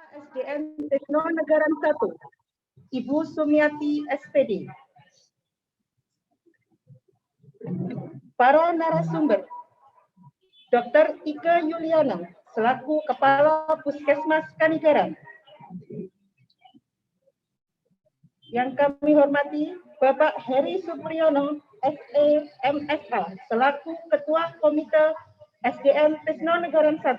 SDN Tekno Negaran 1, Ibu Sumiati SPD. Para narasumber, Dr. Ike Yuliana, selaku Kepala Puskesmas Kanigaran. Yang kami hormati Bapak Heri Supriyono, SE MSA, selaku Ketua Komite SDN Tekno Negaran 1.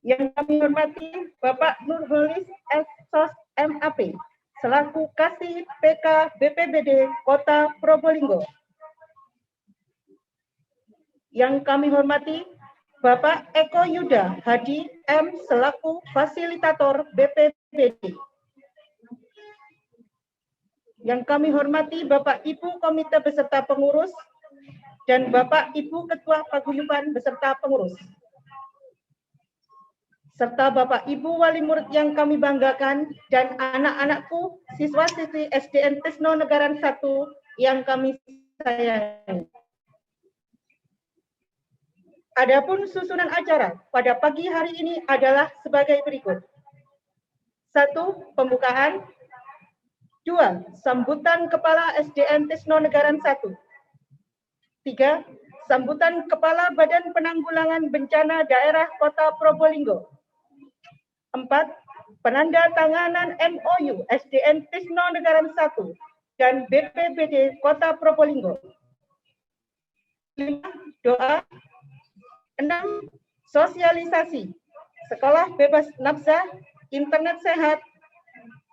Yang kami hormati Bapak Nurholis S. Sos MAP, selaku Kasih PK BPBD Kota Probolinggo. Yang kami hormati Bapak Eko Yuda Hadi M. selaku Fasilitator BPBD. Yang kami hormati Bapak Ibu Komite beserta pengurus dan Bapak Ibu Ketua Paguyuban beserta pengurus. Serta Bapak Ibu Wali Murid yang kami banggakan dan anak-anakku siswa-siswi SDN Tekno Negaran 1 yang kami sayangi. Adapun susunan acara pada pagi hari ini adalah sebagai berikut. 1. Pembukaan. 2. Sambutan Kepala SDN Tekno Negaran 1. 3. Sambutan Kepala Badan Penanggulangan Bencana Daerah Kota Probolinggo. 4. Penanda tanganan MOU SDN Tekno Negaran 1 dan BPBD Kota Probolinggo. 5. Doa. 6. Sosialisasi. Sekolah bebas nafsa, internet sehat,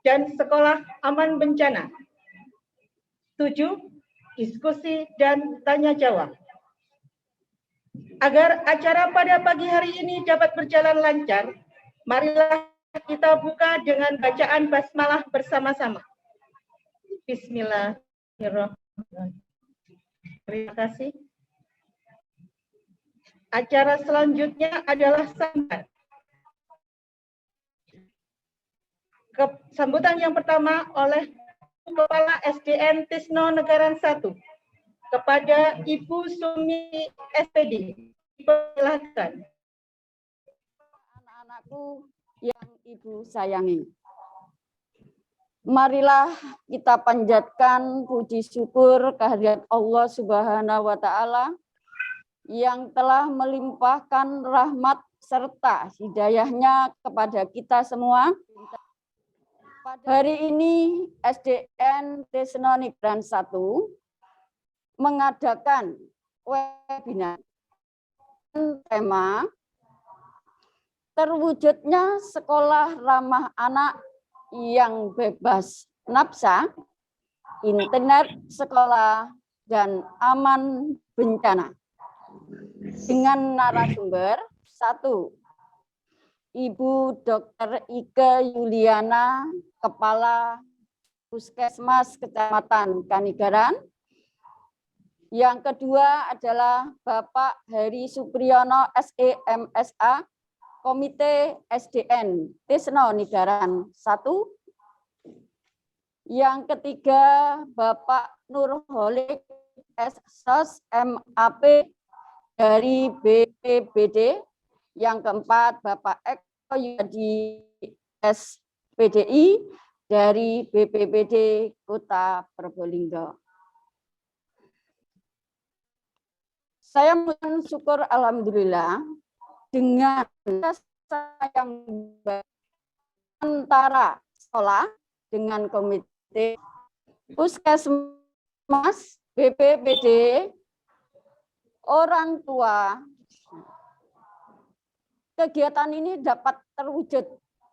dan sekolah aman bencana. 7. Diskusi dan tanya jawab. Agar acara pada pagi hari ini dapat berjalan lancar, marilah kita buka dengan bacaan basmalah bersama-sama. Bismillahirrahmanirrahim. Terima kasih. Acara selanjutnya adalah sambutan. Sambutan yang pertama oleh Kepala SDN Tekno Negaran 1 kepada Ibu Sumi SPD. Silakan. Anak-anakku yang Ibu sayangi, marilah kita panjatkan puji syukur kehadirat Allah Subhanahu wa Ta'ala yang telah melimpahkan rahmat serta hidayahnya kepada kita semua. Pada hari ini SDN Tekno Negaran 1 mengadakan webinar tema terwujudnya sekolah ramah anak yang bebas nafsa, internet sekolah, dan aman bencana. Dengan narasumber 1. Ibu Dr. Ike Yuliana, Kepala Puskesmas Kecamatan Kanigaran. Yang kedua adalah Bapak Heri Supriyono, SE MSA, Komite SDN Tekno Negaran 1. Yang ketiga Bapak Nurholis S. Sos MAP dari BPBD. Yang keempat Bapak Eko Yudi SPDI dari BPBD Kota Probolinggo. Saya mengucapkan syukur alhamdulillah dengan yang antara sekolah dengan komite puskesmas, BPBD, orang tua. Kegiatan ini dapat terwujud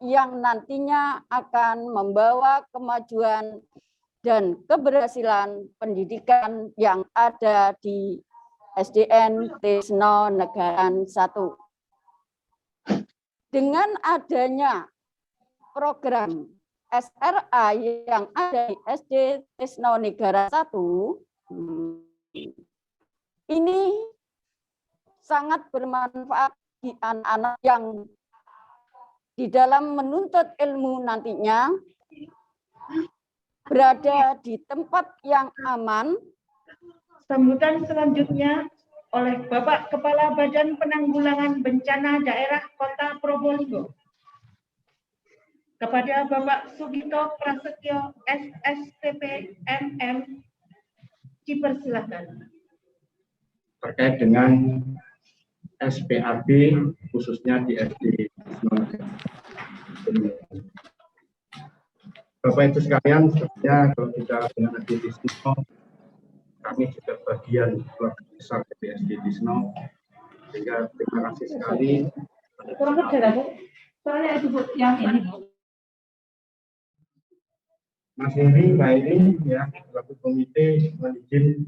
yang nantinya akan membawa kemajuan dan keberhasilan pendidikan yang ada di SDN Tekno Negaran 1. Dengan adanya program SRA yang ada di SD Tekno Negaran 1, ini sangat bermanfaat di anak-anak yang di dalam menuntut ilmu nantinya berada di tempat yang aman. Sambutan selanjutnya oleh Bapak Kepala Badan Penanggulangan Bencana Daerah Kota Probolinggo. Kepada Bapak Sugito Prasetyo SSTP MM dipersilakan. Terkait dengan SPAB khususnya di SD. Bapak Ibu sekalian, sebenarnya kalau kita dengan SD Tisno, kami juga bagian keluarga besar dari SD Tisno, sehingga terima kasih sekali. Kurang kerja, Bu. Soalnya itu, Bu, yang ini. Mas Heri, Mbak Heri, ya, selaku komite mohon izin,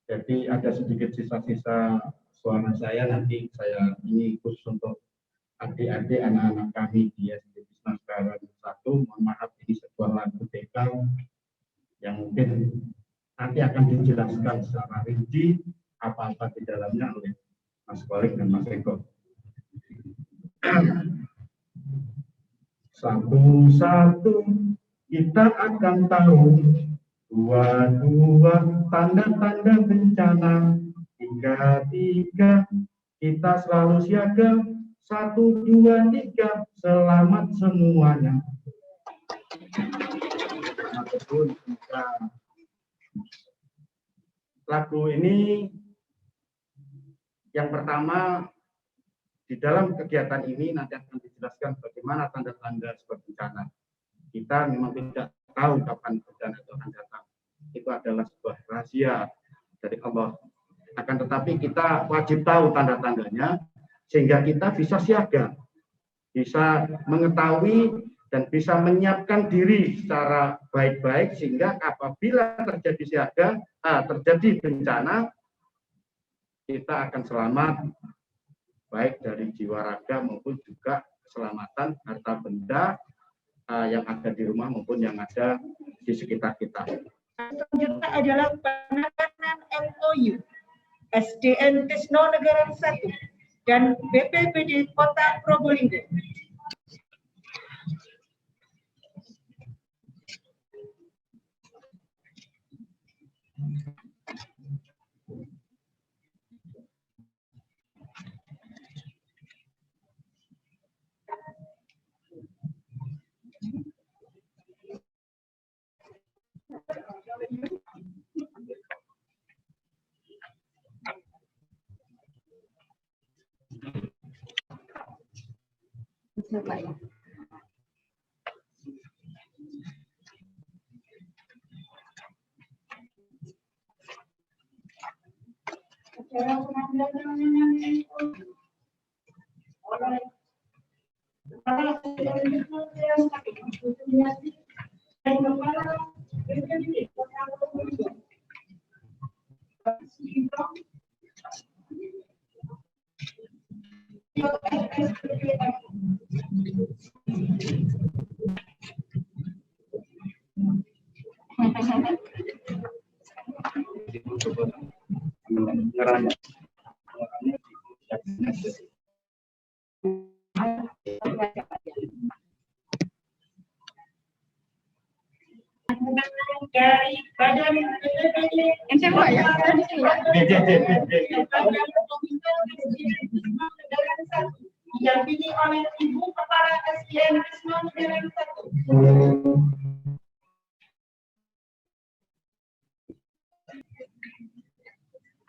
jadi ada sedikit sisa-sisa suara saya nanti saya ini khusus untuk adik-adik anak-anak kami di SD Tisno Sekarang 1. Mohon maaf, ini sebuah lagu TK yang mungkin nanti akan dijelaskan secara rinci apa-apa di dalamnya oleh Mas Kolik dan Mas Eko. Satu-satu kita akan tahu, dua-dua tanda-tanda bencana, tiga-tiga kita selalu siaga, 1, 2, 3 selamat semuanya. Lagu ini yang pertama, di dalam kegiatan ini nanti akan dijelaskan bagaimana tanda-tanda sebuah bencana. Kita memang tidak tahu kapan bencana itu akan datang. Itu adalah sebuah rahasia dari Allah. Akan tetapi kita wajib tahu tanda-tandanya sehingga kita bisa siaga, bisa mengetahui dan bisa menyiapkan diri secara baik-baik sehingga apabila terjadi siaga, terjadi bencana, kita akan selamat baik dari jiwa raga maupun juga keselamatan harta benda yang ada di rumah maupun yang ada di sekitar kita. Selanjutnya adalah penandatanganan MOU SDN Tisno Negara 1 dan BPBD Kota Probolinggo. Dari Badan BPBD didampingi oleh Ibu Kepala SDN Tisno Negara 1.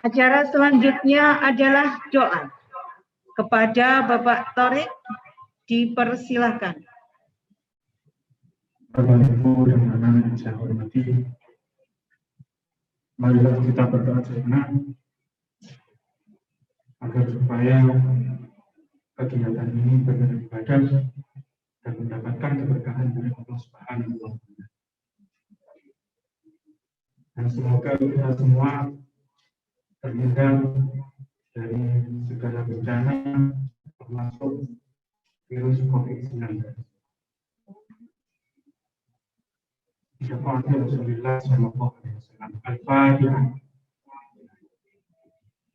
Acara selanjutnya adalah doa. Kepada Bapak Torik dipersilahkan. Bapak Ibu dan anak-anak yang saya hormati, marilah kita berdoa sejenak agar supaya kegiatan ini benar ibadah dan mendapatkan keberkahan dari Allah Subhanahu wa Ta'ala. Dan semoga kita semua terhindar dari segala bencana termasuk virus COVID-19.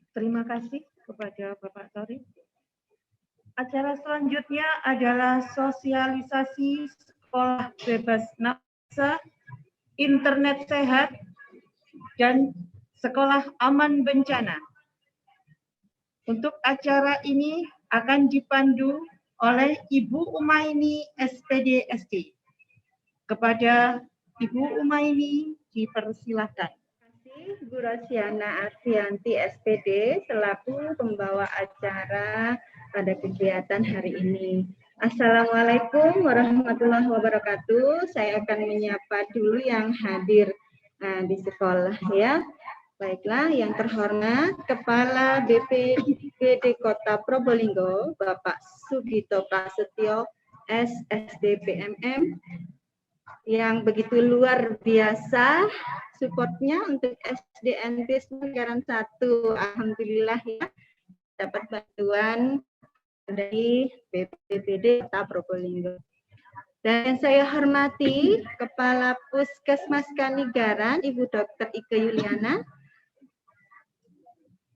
Terima kasih kepada Bapak Tori. Acara selanjutnya adalah sosialisasi sekolah bebas naksa, internet sehat, dan sekolah aman bencana. Untuk acara ini akan dipandu oleh Ibu Umaini SPD SD. Kepada Ibu Umaini dipersilakan. Terima kasih Bu Rosiana Arfianti SPD selaku pembawa acara pada kegiatan hari ini. Assalamualaikum warahmatullahi wabarakatuh. Saya akan menyapa dulu yang hadir di sekolah ya. Baiklah, yang terhormat Kepala BPBD Kota Probolinggo, Bapak Sugito Prasetyo, SSD PMM, yang begitu luar biasa supportnya untuk SDN Negara 1. Alhamdulillah ya, dapat bantuan dari BPBD Kota Probolinggo. Dan saya hormati Kepala Puskesmas Kanigaran, Ibu Dr. Ike Yuliana,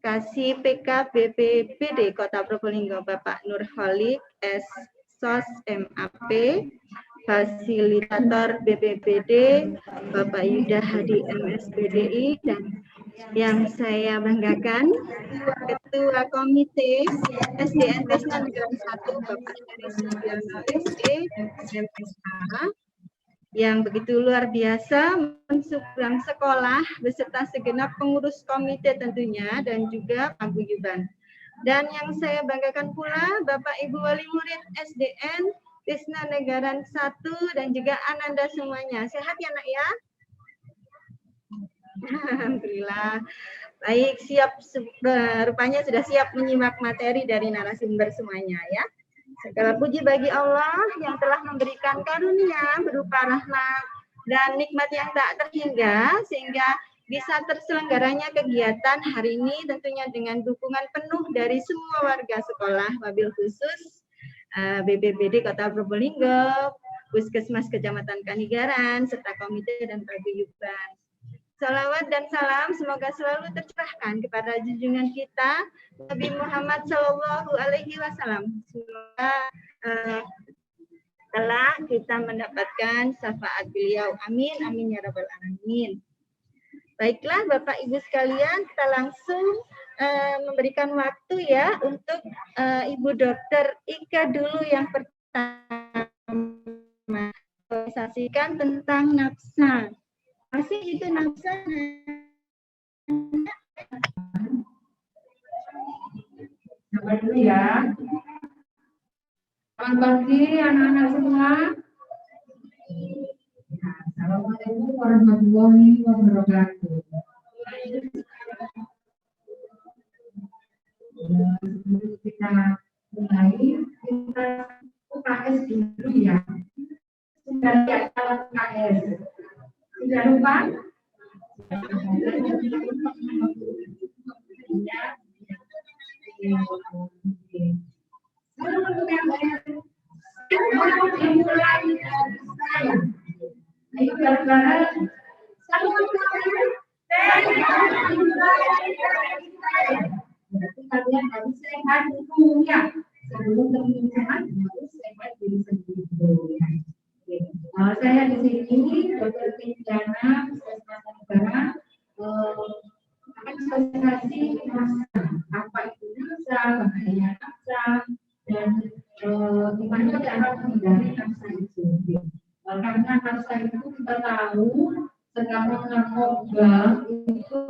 Kasih PK BPBD Kota Probolinggo, Bapak Nurholik, SOS MAP, Fasilitator BPBD, Bapak Yuda Hadi MSPDI, dan yang saya banggakan, Ketua Komite SDN Negara 1, Bapak Heri Sugiono SE, MSA, yang begitu luar biasa mensupport sekolah beserta segenap pengurus komite tentunya dan juga paguyuban. Dan yang saya banggakan pula Bapak Ibu Wali Murid SDN Tisna Negaran 1 dan juga Ananda semuanya. Sehat ya nak ya? Alhamdulillah. Baik, siap, rupanya sudah siap menyimak materi dari narasumber semuanya ya. Segala puji bagi Allah yang telah memberikan karunia berupa rahmat dan nikmat yang tak terhingga sehingga bisa terselenggaranya kegiatan hari ini tentunya dengan dukungan penuh dari semua warga sekolah, wabil khusus BPBD Kota Probolinggo, Puskesmas Kecamatan Kanigaran, serta komite dan paguyuban. Salawat dan salam semoga selalu tercurahkan kepada junjungan kita Nabi Muhammad Shallallahu Alaihi Wasallam. Semoga telah kita mendapatkan syafaat beliau. Amin, amin ya rabbal alamin. Baiklah Bapak Ibu sekalian, kita langsung memberikan waktu ya untuk Ibu Dokter Ika dulu yang pertama menjelaskan tentang nafsa. Masih itu nafsa. Sabar dulu ya. Selamat pagi anak-anak semua. Assalamualaikum warahmatullahi wabarakatuh. Sebelum kita mulai, kita UKS dulu ya. Sudah lihat alat UKS. Sudah lupa? Ayo bareng-bareng. Berarti kalian harus sehat dulu ya. Sebelum berbincang harus sehat diri sendiri dulu ya. Saya di sini Dr. Pindana Puskesmas Negara akan sosialisasi nafsa, apa itu nafsa, bahaya nafsa, dan gimana cara menghindari nafsa itu. Karena nafsa itu kita tahu sekarang narkoba itu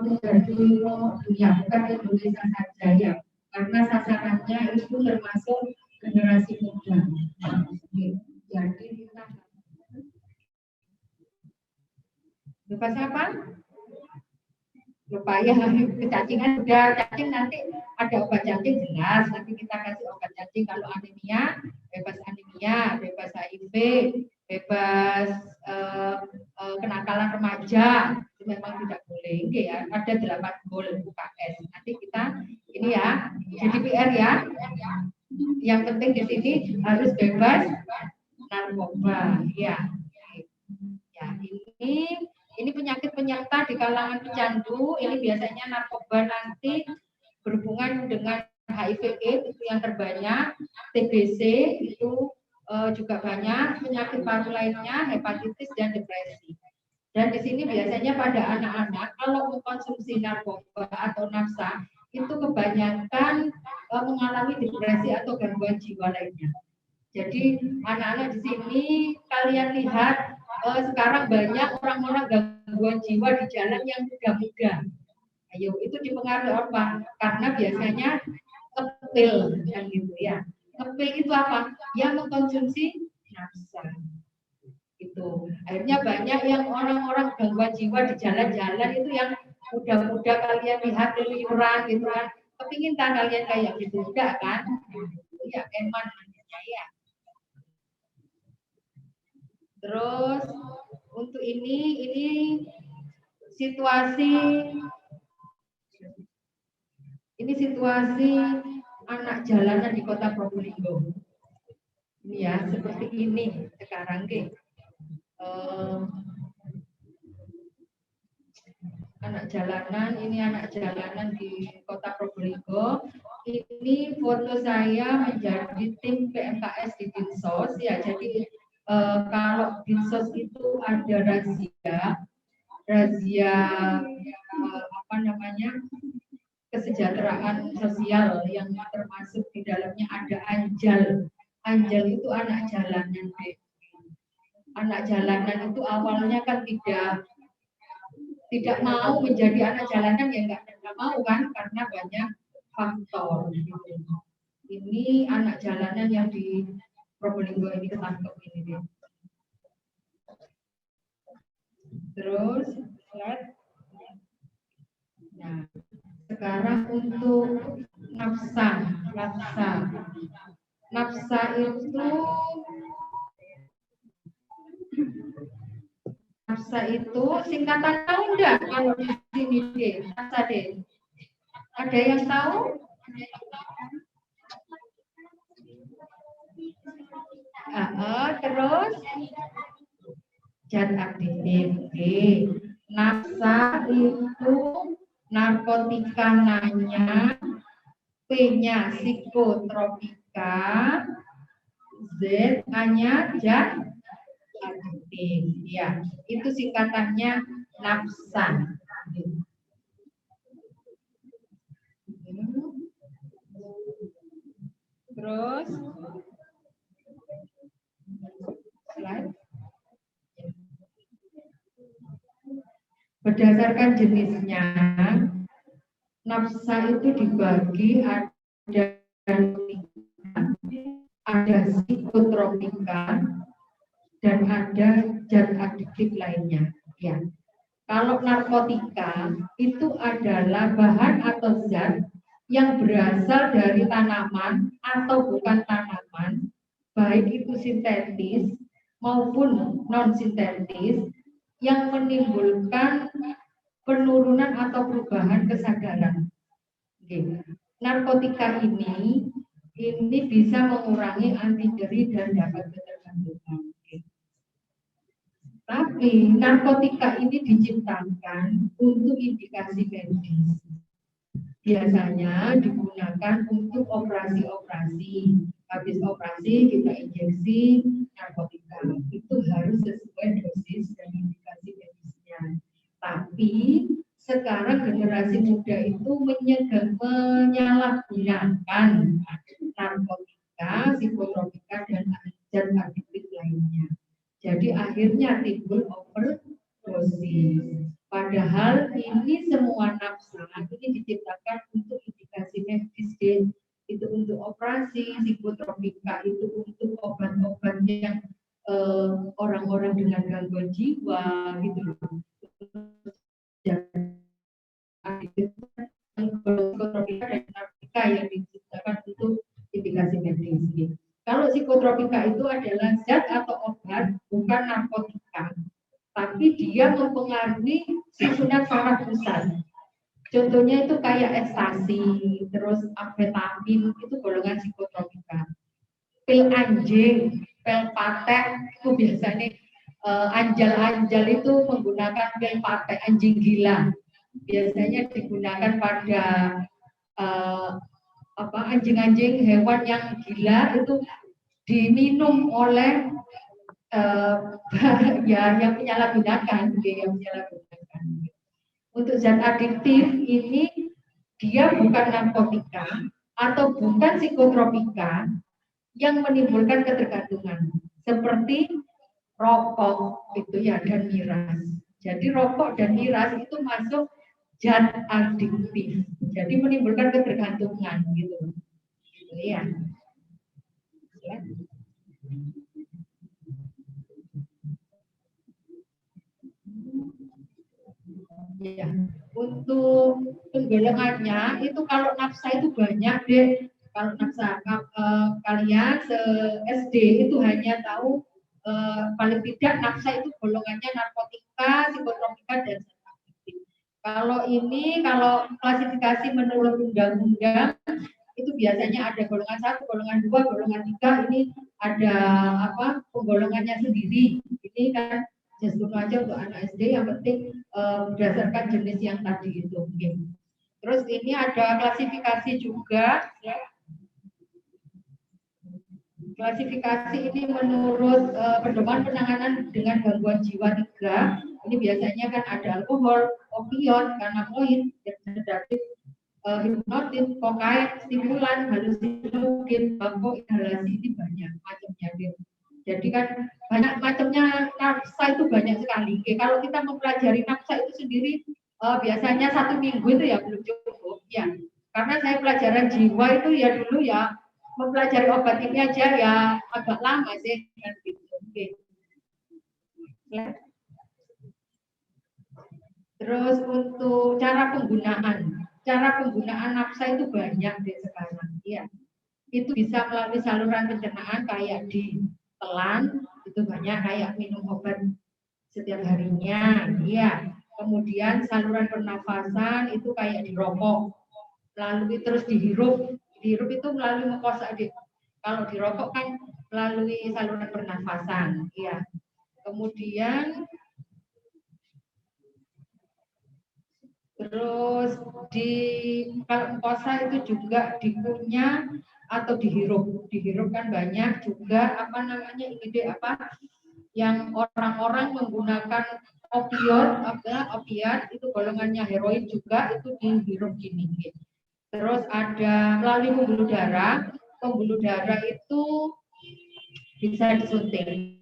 menjadi dunia, bukan Indonesia saja ya, karena sasarannya itu termasuk generasi muda. Jadi kita lupa siapa? Lupa ya, kecacingan udah cacing, nanti ada obat cacing jelas, nanti kita kasih obat cacing. Kalau anemia, bebas HIV, bebas kenakalan remaja, itu memang tidak boleh. Ya, ada 8 gol UKS. Nanti kita ini ya, GDPR ya. Yang penting di sini harus bebas narkoba. Ya, ya ini penyakit penyerta di kalangan pecandu. Ini biasanya narkoba nanti berhubungan dengan HIV/AIDS itu yang terbanyak, TBC itu juga banyak, penyakit paru lainnya, hepatitis dan depresi. Dan di sini biasanya pada anak-anak kalau mengkonsumsi narkoba atau nafsa itu kebanyakan mengalami depresi atau gangguan jiwa lainnya. Jadi anak-anak di sini kalian lihat sekarang banyak orang-orang gangguan jiwa di jalan yang muda-muda. Ayo, itu dipengaruhi apa? Karena biasanya ngepil kan gitu ya. Ngepil itu apa? Ya mengkonsumsi nafsa. Itu. Akhirnya banyak yang orang-orang gangguan jiwa di jalan-jalan itu yang muda-muda kalian lihat liuran gitu kan. Kepingin tak kalian kayak gitu enggak kan? Ya eman ya. Terus untuk ini situasi anak jalanan di Kota Probolinggo. Ini ya seperti ini sekarang anak jalanan di Kota Probolinggo. Ini foto saya menjadi tim PMKS di Dinsos ya. Jadi kalau Dinsos itu ada razia kesejahteraan sosial yang termasuk di dalamnya ada Anjal. Anjal itu anak jalanan. Anak jalanan itu awalnya kan tidak mau menjadi anak jalanan, ya nggak mau kan, karena banyak faktor. Ini anak jalanan yang di Probolinggo ini ketangkep ini deh. Terus lihat. Nah, sekarang untuk nafsa itu singkatan tahu enggak kalau di sini deh, nafsa deh. Ada yang tahu? Terus zat aktif. Nafsa itu narkotika nanya, P-nya psikotropika, Z-nya zat aktif. Ya, itu singkatannya nafsa. Terus slide. Berdasarkan jenisnya, nafsa itu dibagi ada psikotropika dan ada zat adiktif lainnya. Ya, kalau narkotika itu adalah bahan atau zat yang berasal dari tanaman atau bukan tanaman, baik itu sintetis maupun non sintetis, yang menimbulkan penurunan atau perubahan kesadaran. Oke. Narkotika ini bisa mengurangi anti nyeri dan dapat ketergantungan. Oke. Tapi narkotika ini diciptakan untuk indikasi medis. Biasanya digunakan untuk operasi-operasi. Habis operasi kita injeksi narkotika. Itu harus sesuai dosis dan indikasi medisnya. Tapi sekarang generasi muda itu menyalahgunakan narkotika, psikotropika, dan zat adiktif lainnya. Jadi akhirnya timbul overdosis. Padahal ini semua nafsa ini diciptakan untuk indikasi medis, itu untuk operasi, psikotropika itu untuk obat-obat yang orang-orang dengan gangguan jiwa gitu loh. Psikotropika dan narkotika yang diciptakan untuk indikasi medis. Kalau psikotropika itu adalah zat atau obat, bukan narkotika, tapi dia mempengaruhi susunan saraf pusat. Contohnya itu kayak ekstasi, terus amfetamin, itu golongan psikotropika. Pil anjing, pil patek, itu biasanya anjal-anjal itu menggunakan pil patek anjing gila. Biasanya digunakan pada anjing-anjing hewan yang gila itu diminum oleh yang menyalahgunakan. Untuk zat adiktif ini dia bukan narkotika, atau bukan psikotropika yang menimbulkan ketergantungan seperti rokok itu ya dan miras. Jadi rokok dan miras itu masuk zat adiktif. Jadi menimbulkan ketergantungan gitu. Ya. Ya, untuk penggolongannya itu kalau nafsa itu banyak deh. Kalau nafsa kalian SD itu hanya tahu paling tidak nafsa itu golongannya narkotika, psikotropika dan aktif. Kalau klasifikasi menurut undang-undang itu biasanya ada golongan 1, golongan 2, golongan 3. Ini ada penggolongannya sendiri. Ini kan just aja untuk anak SD, yang penting berdasarkan jenis yang tadi itu. Okay. Terus ini ada klasifikasi juga ya. Klasifikasi ini menurut pedoman penanganan dengan gangguan jiwa 3. Ini biasanya kan ada alkohol, opioid, kanabinoid, sedatif, hipnotis, kokain, stimulan, halusinogen, bako, inhalasi, ini banyak macamnya. Jadi kan banyak macamnya, nafsa itu banyak sekali. Oke, kalau kita mempelajari nafsa itu sendiri biasanya 1 minggu itu ya belum cukup ya. Karena saya pelajaran jiwa itu ya dulu ya mempelajari obat ini aja ya agak lama sih kan gitu. Oke. Terus untuk cara penggunaan nafsa itu banyak deh sekarang ya. Itu bisa melalui saluran pencernaan kayak ditelan, itu banyak kayak minum obat setiap harinya ya. Kemudian saluran pernafasan itu kayak dirokok, lalu terus dihirup itu melalui mukosa. Kalau dirokok kan melalui saluran pernafasan ya. Kemudian terus kalau mukosa itu juga dikunyah atau dihirup kan banyak juga yang orang-orang menggunakan opiat itu golongannya heroin juga itu dihirup gini. Terus ada melalui pembuluh darah itu bisa disuntik.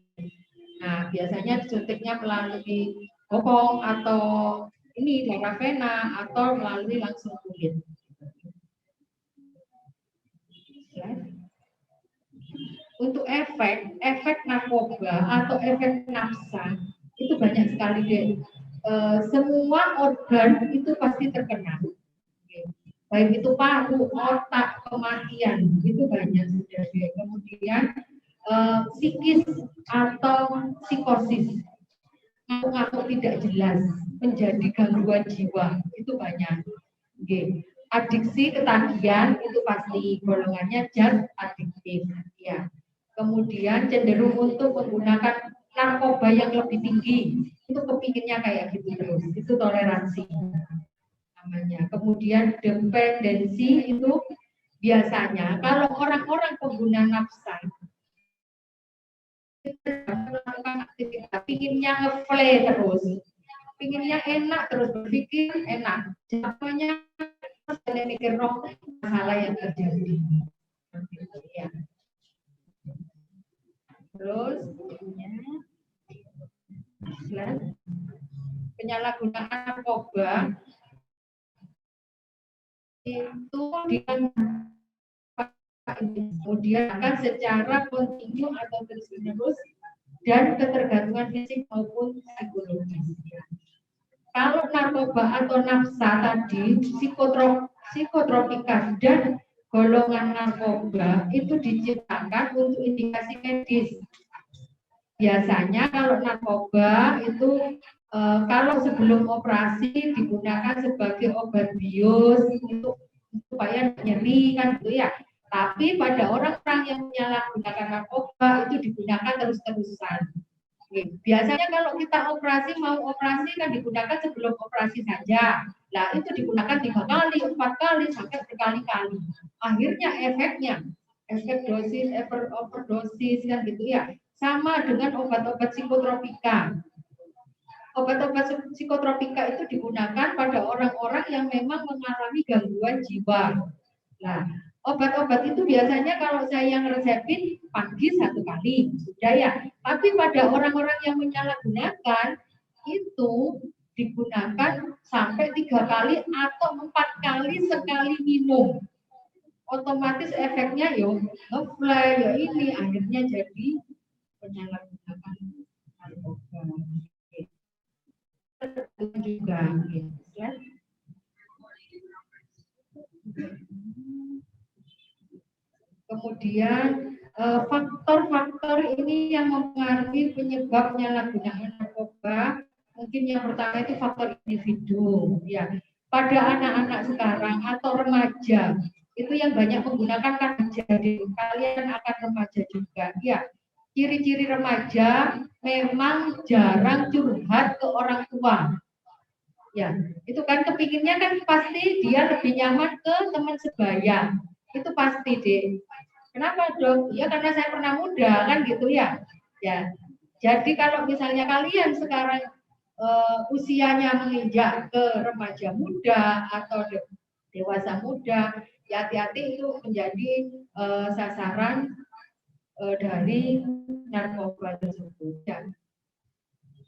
Nah biasanya disuntiknya melalui bokong atau ini darah vena atau melalui langsung kulit. Untuk efek narkoba atau efek nafsa itu banyak sekali deh. Semua organ itu pasti terkena. Baik itu paru, otak, kematian itu banyak sudah deh. Kemudian psikis atau psikosis, ngaku tidak jelas, menjadi gangguan jiwa itu banyak. Okay. Adiksi ketagihan itu pasti golongannya zat adiktif ya. Kemudian cenderung untuk menggunakan narkoba yang lebih tinggi, itu kepinginnya kayak gitu terus, itu toleransi namanya. Kemudian dependensi itu biasanya kalau orang-orang pengguna nafsa melakukan aktivitas pinginnya ngeplay terus, pinginnya enak terus, berpikir enak, jatuhnya saya mikir masalah yang terjadi ya. Terus penyalahgunaan narkoba itu kemudian akan secara kontinu atau terus-menerus dan ketergantungan fisik maupun psikologis. Kalau narkoba atau nafsa tadi, psikotropika dan golongan narkoba itu diciptakan untuk indikasi medis. Biasanya kalau narkoba itu kalau sebelum operasi digunakan sebagai obat bius untuk supaya nyeri kan gitu ya. Tapi pada orang-orang yang menyalahgunakan narkoba itu digunakan terus-terusan. Biasanya kalau kita mau operasi kan digunakan sebelum operasi saja. Nah itu digunakan 3 kali, 4 kali, sampai berkali-kali. Akhirnya efek dosis, overdosis kan gitu ya. Sama dengan obat-obat psikotropika. Obat-obat psikotropika itu digunakan pada orang-orang yang memang mengalami gangguan jiwa. Nah, Obat-obat itu biasanya kalau saya yang resepin pagi 1 kali, sudah ya. Tapi pada orang-orang yang menyalahgunakan itu digunakan sampai 3 kali atau 4 kali sekali minum. Otomatis efeknya ya ngefly, ya ini akhirnya jadi penyalahgunaan narkoba. Juga ya. Kemudian faktor-faktor ini yang mempengaruhi penyebab penyalahgunaan narkoba, mungkin yang pertama itu faktor individu, ya. Pada anak-anak sekarang atau remaja, itu yang banyak menggunakan kan jadi kalian akan remaja juga, ya. Ciri-ciri remaja memang jarang curhat ke orang tua, ya. Itu kan kepinginnya kan pasti dia lebih nyaman ke teman sebaya, itu pasti deh. Kenapa dong? Ya karena saya pernah muda kan gitu ya. Ya. Jadi kalau misalnya kalian sekarang usianya menginjak ke remaja muda atau dewasa muda, ya hati-hati itu menjadi sasaran dari narkoba tersebut. Ya.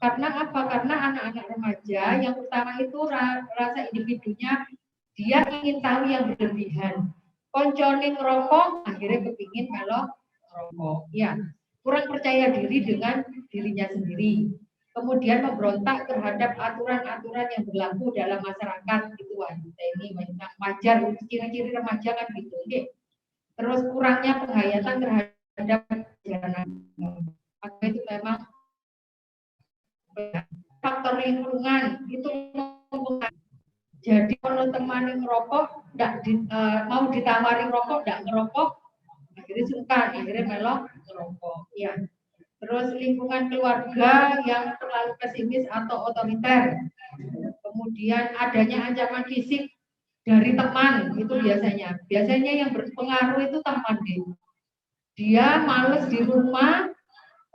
Karena apa? Karena anak-anak remaja yang utama itu rasa individunya dia ingin tahu yang berlebihan. Koncone ngerokok, akhirnya kepingin kalau ngerokok. Ya, kurang percaya diri dengan dirinya sendiri. Kemudian memberontak terhadap aturan-aturan yang berlaku dalam masyarakat. Itu ini wajar, ciri-ciri remaja kan gitu. Okay. Terus kurangnya penghayatan terhadap jalan. Itu memang faktor lingkungan itu mempengaruhi. Jadi kalau teman yang ngerokok, mau ditawari rokok, tidak ngerokok, akhirnya sungkan, akhirnya melok ngerokok. Ya. Terus lingkungan keluarga yang terlalu pesimis atau otoriter, kemudian adanya ancaman fisik dari teman itu biasanya yang berpengaruh itu teman deh. Dia males di rumah,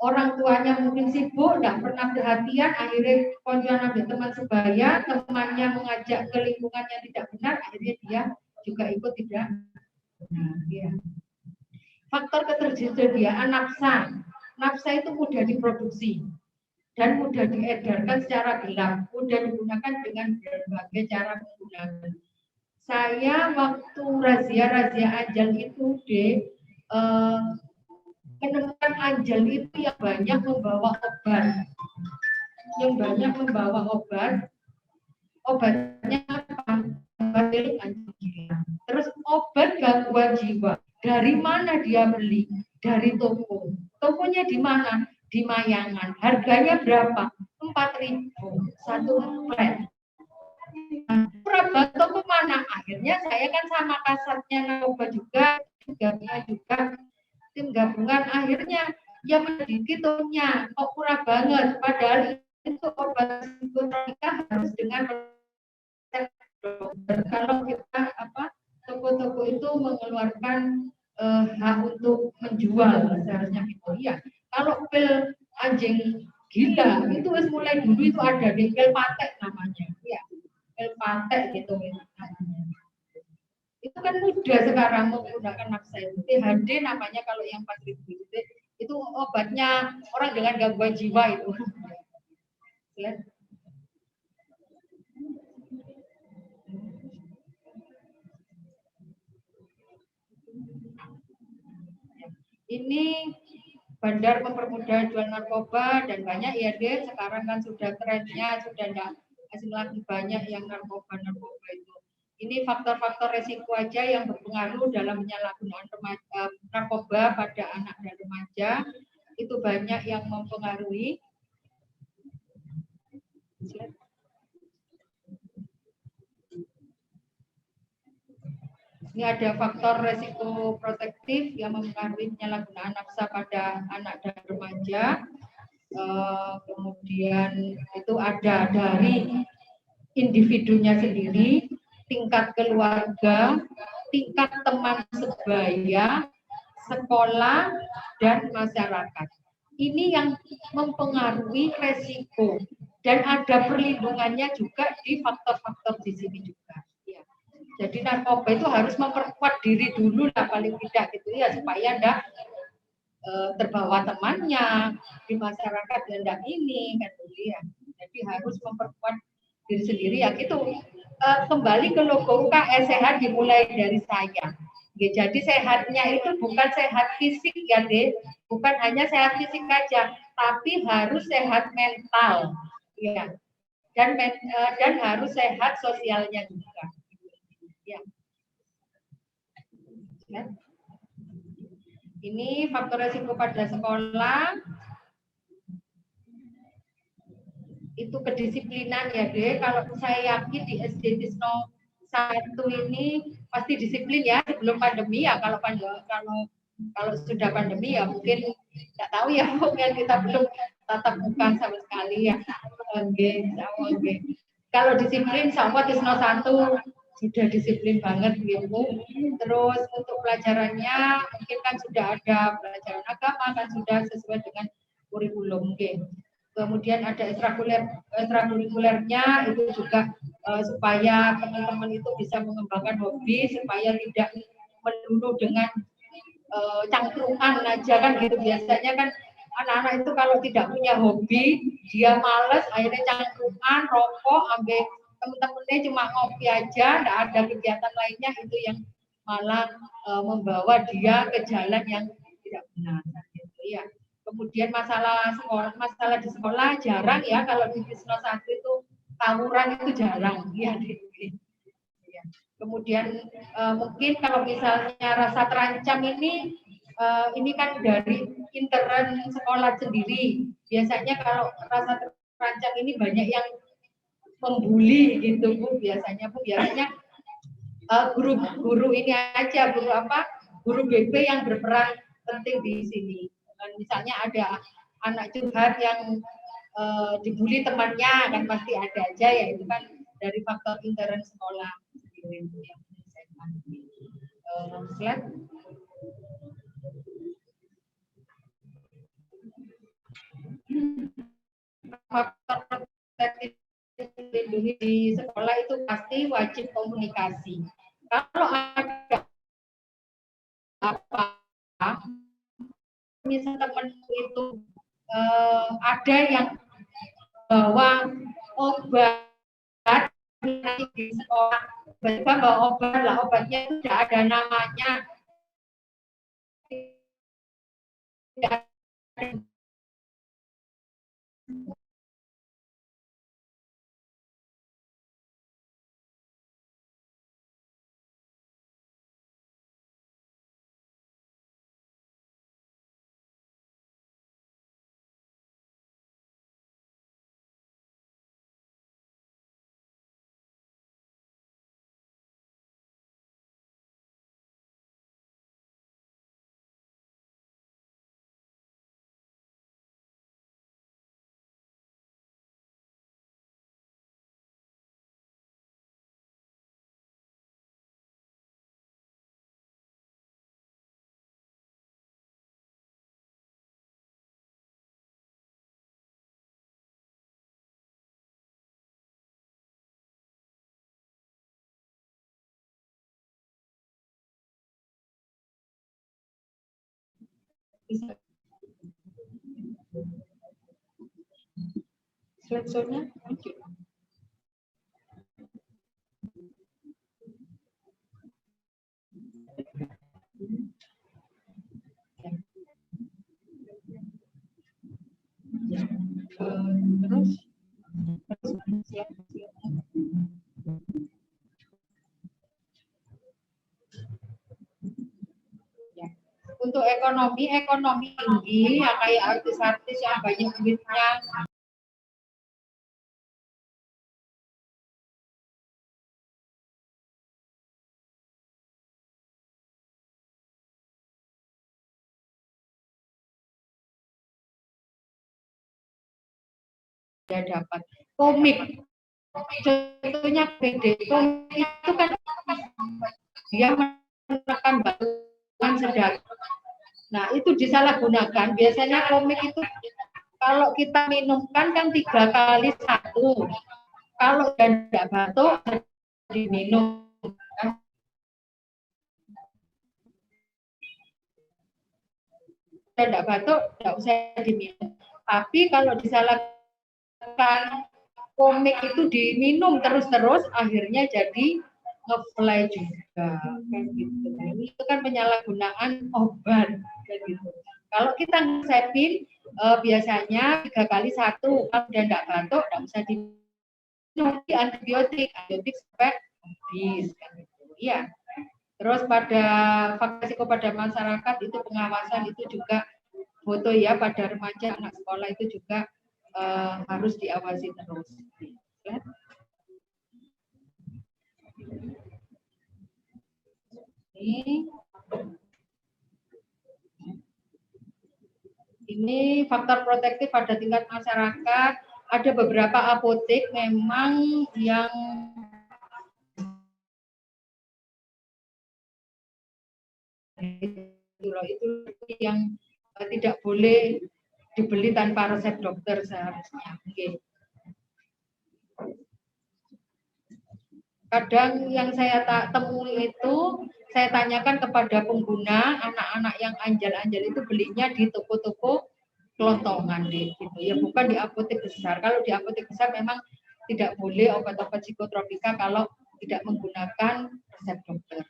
orang tuanya mungkin sibuk, tidak pernah perhatian, akhirnya koncoan ambil teman sebaya, temannya mengajak ke lingkungan yang tidak benar, akhirnya dia juga ikut tidak benar. Ya. Faktor ketersediaan nafsa. Nafsa itu mudah diproduksi dan mudah diedarkan secara gelap, mudah digunakan dengan berbagai cara penggunaan. Saya waktu razia Anjal itu menemukan Anjal itu yang banyak membawa obat. Obatnya apa? Terus obat gangguan jiwa. Dari mana dia beli? Dari toko. Tokonya di mana? Di Mayangan. Harganya berapa? 4.000 satu flat. Purabaya toko mana? Akhirnya saya kan sama kasatnya narkoba juga, tim gabungan akhirnya yang meneliti tokonya kok murah banget, padahal itu obat psikotronika harus dengan dokter. Kalau kita toko-toko itu mengeluarkan hak untuk menjual seharusnya gitu ya. Kalau pil anjing gila itu mulai dulu itu ada di pil patek namanya, ya pil patek gitu namanya. Itu kan mudah sekarang menggunakan nafsa itu. THD namanya kalau yang 4.000 itu obatnya orang dengan gangguan jiwa itu. Lihat. Ini bandar mempermudah jual narkoba dan banyak ya deh sekarang kan sudah trennya sudah enggak asing lagi banyak yang narkoba itu. Ini faktor-faktor resiko aja yang berpengaruh dalam penyalahgunaan narkoba pada anak dan remaja. Itu banyak yang mempengaruhi. Ini ada faktor resiko protektif yang mempengaruhi penyalahgunaan nafsa pada anak dan remaja. Kemudian itu ada dari individunya sendiri, tingkat keluarga, tingkat teman sebaya, sekolah, dan masyarakat. Ini yang mempengaruhi resiko dan ada perlindungannya juga di faktor-faktor di sini juga. Ya. Jadi narkoba itu harus memperkuat diri dulu lah paling tidak gitu ya, supaya enggak terbawa temannya di masyarakat dan ini kan dulu ya. Jadi harus memperkuat diri sendiri ya gitu. Kembali ke logo UKS sehat dimulai dari saya. Jadi sehatnya itu bukan sehat fisik ya deh, bukan hanya sehat fisik aja, tapi harus sehat mental ya, dan harus sehat sosialnya juga. Ya. Ini faktor resiko pada sekolah. Itu kedisiplinan ya deh. Kalau saya yakin di SD Tisno 1 ini pasti disiplin ya sebelum pandemi ya. Kalau sudah pandemi ya mungkin nggak tahu ya, mungkin kita belum tatap muka sama sekali ya. Oke. Kalau disiplin sama Tisno 1 sudah disiplin banget gitu. Terus untuk pelajarannya mungkin kan sudah ada pelajaran agama kan sudah sesuai dengan kurikulum. Oke. Kemudian ada ekstrakurikulernya itu juga supaya teman-teman itu bisa mengembangkan hobi, supaya tidak melulu dengan cangkruman aja kan gitu. Biasanya kan anak-anak itu kalau tidak punya hobi, dia males, akhirnya cangkruman, rokok, ambil teman-temannya cuma ngopi aja, tidak ada kegiatan lainnya, itu yang malah membawa dia ke jalan yang tidak benar gitu ya. Kemudian masalah di sekolah jarang ya, kalau di Tisno 1 itu tawuran itu jarang ya. Kemudian mungkin kalau misalnya rasa terancam ini kan dari intern sekolah sendiri. Biasanya kalau rasa terancam ini banyak yang membuli gitu Bu, biasanya guru ini aja, guru BP yang berperan penting di sini. Misalnya ada anak curhat yang dibully temannya, kan pasti ada aja ya, itu kan dari faktor intern sekolah. Slide. Faktor protektif dilindungi di sekolah itu pasti wajib komunikasi. Kalau ada apa, misal teman itu ada yang bawa obat di sekolah, tiba-tiba bawa obat lah, obatnya itu tidak ada namanya, tidak ada. Slide-nya. Untuk ekonomi tinggi ya, kayak artis-artis yang banyak duitnya, dia dapat. Komik, contohnya BD komik itu kan dia menekan bantuan sedang. Nah, itu disalahgunakan. Biasanya komik itu kalau kita minumkan kan 3 kali 1. Kalau tidak batuk diminum. tidak batuk, tidak usah diminum. Tapi kalau disalahkan komik itu diminum terus-terus, akhirnya jadi ngefly juga. Kan gitu. Itu kan penyalahgunaan obat. Kan gitu. Kalau kita ngesepin, biasanya 3 kali 1, kalau udah tidak batuk, tidak usah diminum antibiotik sampai habis. Kan gitu. Ya. Terus pada vaksinasi kepada masyarakat itu pengawasan itu juga foto ya, pada remaja anak sekolah itu juga harus diawasi terus. Ini faktor protektif pada tingkat masyarakat. Ada beberapa apotek memang yang itu yang tidak boleh dibeli tanpa resep dokter seharusnya. Okay. Kadang yang saya temui itu, saya tanyakan kepada pengguna, anak-anak yang anjal-anjal itu belinya di toko-toko kelontongan gitu ya, bukan di apotek besar. Kalau di apotek besar memang tidak boleh obat-obat psikotropika kalau tidak menggunakan resep dokter.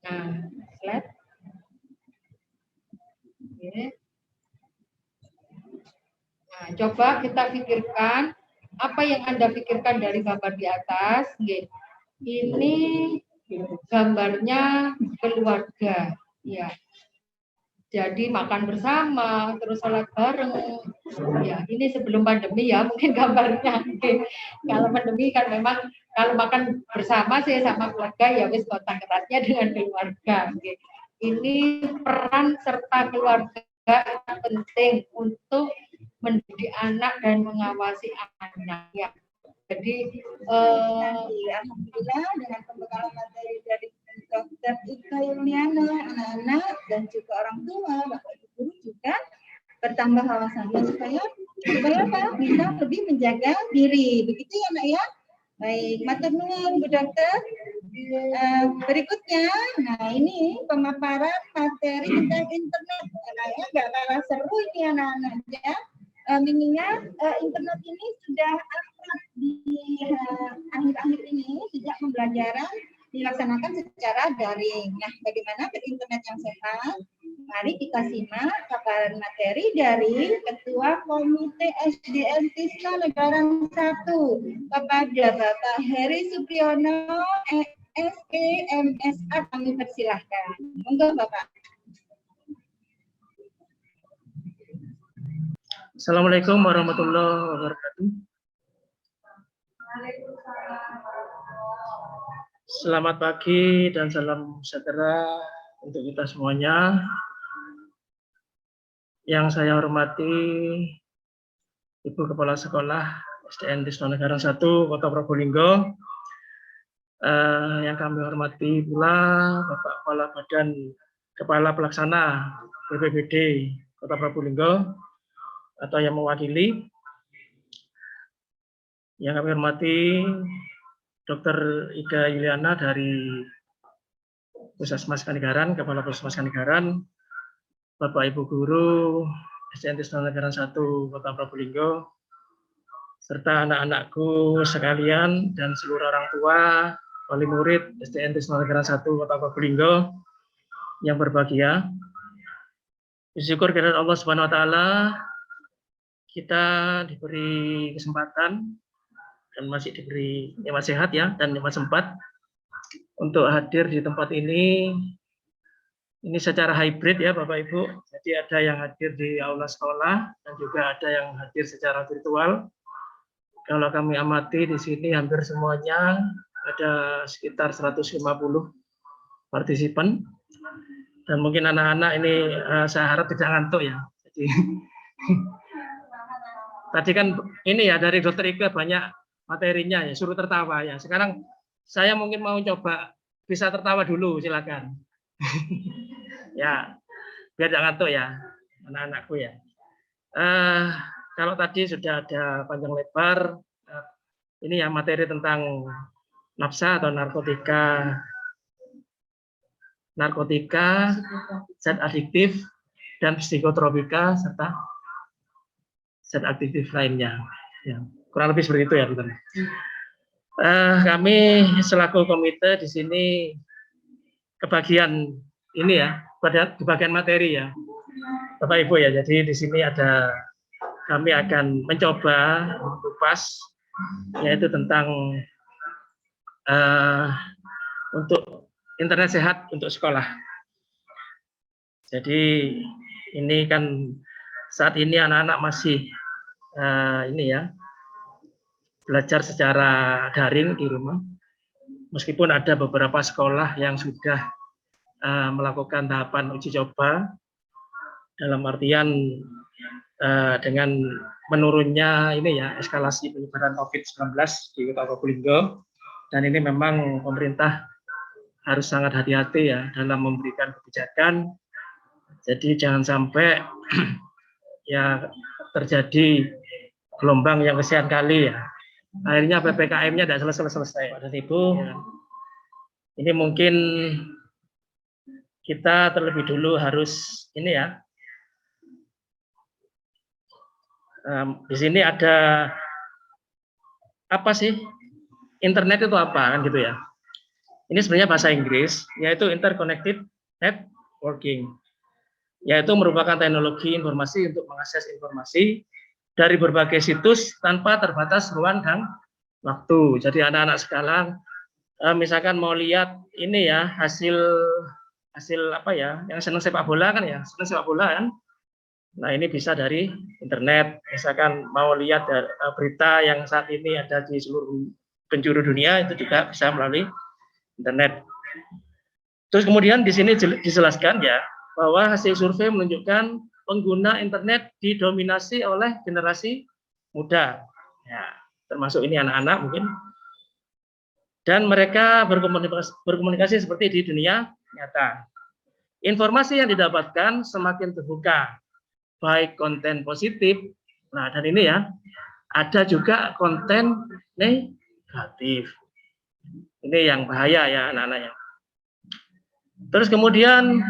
Nah, slide. Oke. Nah, coba kita pikirkan apa yang Anda pikirkan dari gambar di atas. Ini gambarnya keluarga, ya. Jadi makan bersama, terus sholat bareng. Ya, ini sebelum pandemi ya, mungkin gambarnya. Kalau pandemi kan memang kalau makan bersama sih sama keluarga ya wis kontak eratnya dengan keluarga. Ini peran serta keluarga yang penting untuk mendidik anak dan mengawasi anak. Ya. Jadi alhamdulillah dengan pembekalan materi dari Dr. Ika Yuliana, anak-anak dan juga orang tua, Bapak Ibu guru juga bertambah wawasannya supaya apa? Bisa lebih menjaga diri. Begitu ya, Nak ya? Baik, matur nuwun Bu Dokter. Berikutnya, nah ini pemaparan materi tentang internet. Nah, ya nggak kalah seru ini anak-anak ya. Mengingat internet ini sudah akrab di akhir-akhir ini sejak pembelajaran dilaksanakan secara daring. Nah, bagaimana berinternet yang sehat? Mari kita simak paparan materi dari Ketua Komite SDM Tisna Negara 1 kepada Bapak Heri Supriyono, SE MSA, kami persilahkan. Monggo Bapak. Assalamualaikum warahmatullahi wabarakatuh. Selamat pagi dan salam sejahtera untuk kita semuanya. Yang saya hormati Ibu Kepala Sekolah SDN Tisna Negara 1 Kota Probolinggo. Yang kami hormati pula Bapak Kepala Pelaksana BPBD Kota Probolinggo atau yang mewakili. Yang kami hormati Dr. Ika Yuliana dari Puskesmas Kanigaran, Kepala Puskesmas Kanigaran, Bapak Ibu Guru SDN Tisna Negara 1 Kota Probolinggo, serta anak-anakku sekalian dan seluruh orang tua, wali murid SDN Tisna Negara 1 Kota Probolinggo yang berbahagia. Bersyukur kepada Allah Subhanahu wa taala kita diberi kesempatan dan masih diberi nikmat sehat ya dan nikmat sempat untuk hadir di tempat ini. Ini secara hybrid ya Bapak Ibu. Jadi ada yang hadir di aula sekolah dan juga ada yang hadir secara virtual. Kalau kami amati di sini hampir semuanya ada sekitar 150 partisipan. Dan mungkin anak-anak ini saya harap tidak ngantuk ya. Jadi tadi kan ini ya dari Dokter Ika banyak materinya ya, suruh tertawa ya. Sekarang saya mungkin mau coba bisa tertawa dulu, silakan. Ya, biar jangan ngantuk ya, anak-anakku ya. Kalau tadi sudah ada panjang lebar, ini ya materi tentang nafsa atau narkotika narkotika, zat adiktif, dan psikotropika serta zat aktif lainnya. Ya, kurang lebih seperti itu ya, teman. Kami selaku komite di sini kebagian ini ya, pada kebagian materi ya, Bapak Ibu ya. Jadi di sini kami akan mencoba mengupas yaitu tentang untuk internet sehat untuk sekolah. Jadi ini kan saat ini anak-anak masih ini ya, belajar secara daring di rumah. Meskipun ada beberapa sekolah yang sudah melakukan tahapan uji coba, dalam artian dengan menurunnya ini ya eskalasi penyebaran COVID-19 di Kota Probolinggo, dan ini memang pemerintah harus sangat hati-hati ya dalam memberikan kebijakan. Jadi jangan sampai ya terjadi gelombang yang kesekian kali ya. Akhirnya PPKM-nya tidak selesai. Bapak Ibu, ini mungkin kita terlebih dulu harus ini ya. Di sini ada apa sih? Internet itu apa kan gitu ya? Ini sebenarnya bahasa Inggris, yaitu interconnected networking, yaitu merupakan teknologi informasi untuk mengakses informasi dari berbagai situs tanpa terbatas ruang dan waktu. Jadi anak-anak sekarang misalkan mau lihat ini ya hasil apa ya, yang senang sepak bola kan ya, senang sepak bola kan. Nah ini bisa dari internet. Misalkan mau lihat berita yang saat ini ada di seluruh penjuru dunia, itu juga bisa melalui internet. Terus kemudian di sini dijelaskan ya bahwa hasil survei menunjukkan pengguna internet didominasi oleh generasi muda, ya, termasuk ini anak-anak mungkin, dan mereka berkomunikasi seperti di dunia nyata. Informasi yang didapatkan semakin terbuka, baik konten positif, nah dan ini ya, ada juga konten negatif. Ini yang bahaya ya anak-anak ya. Terus kemudian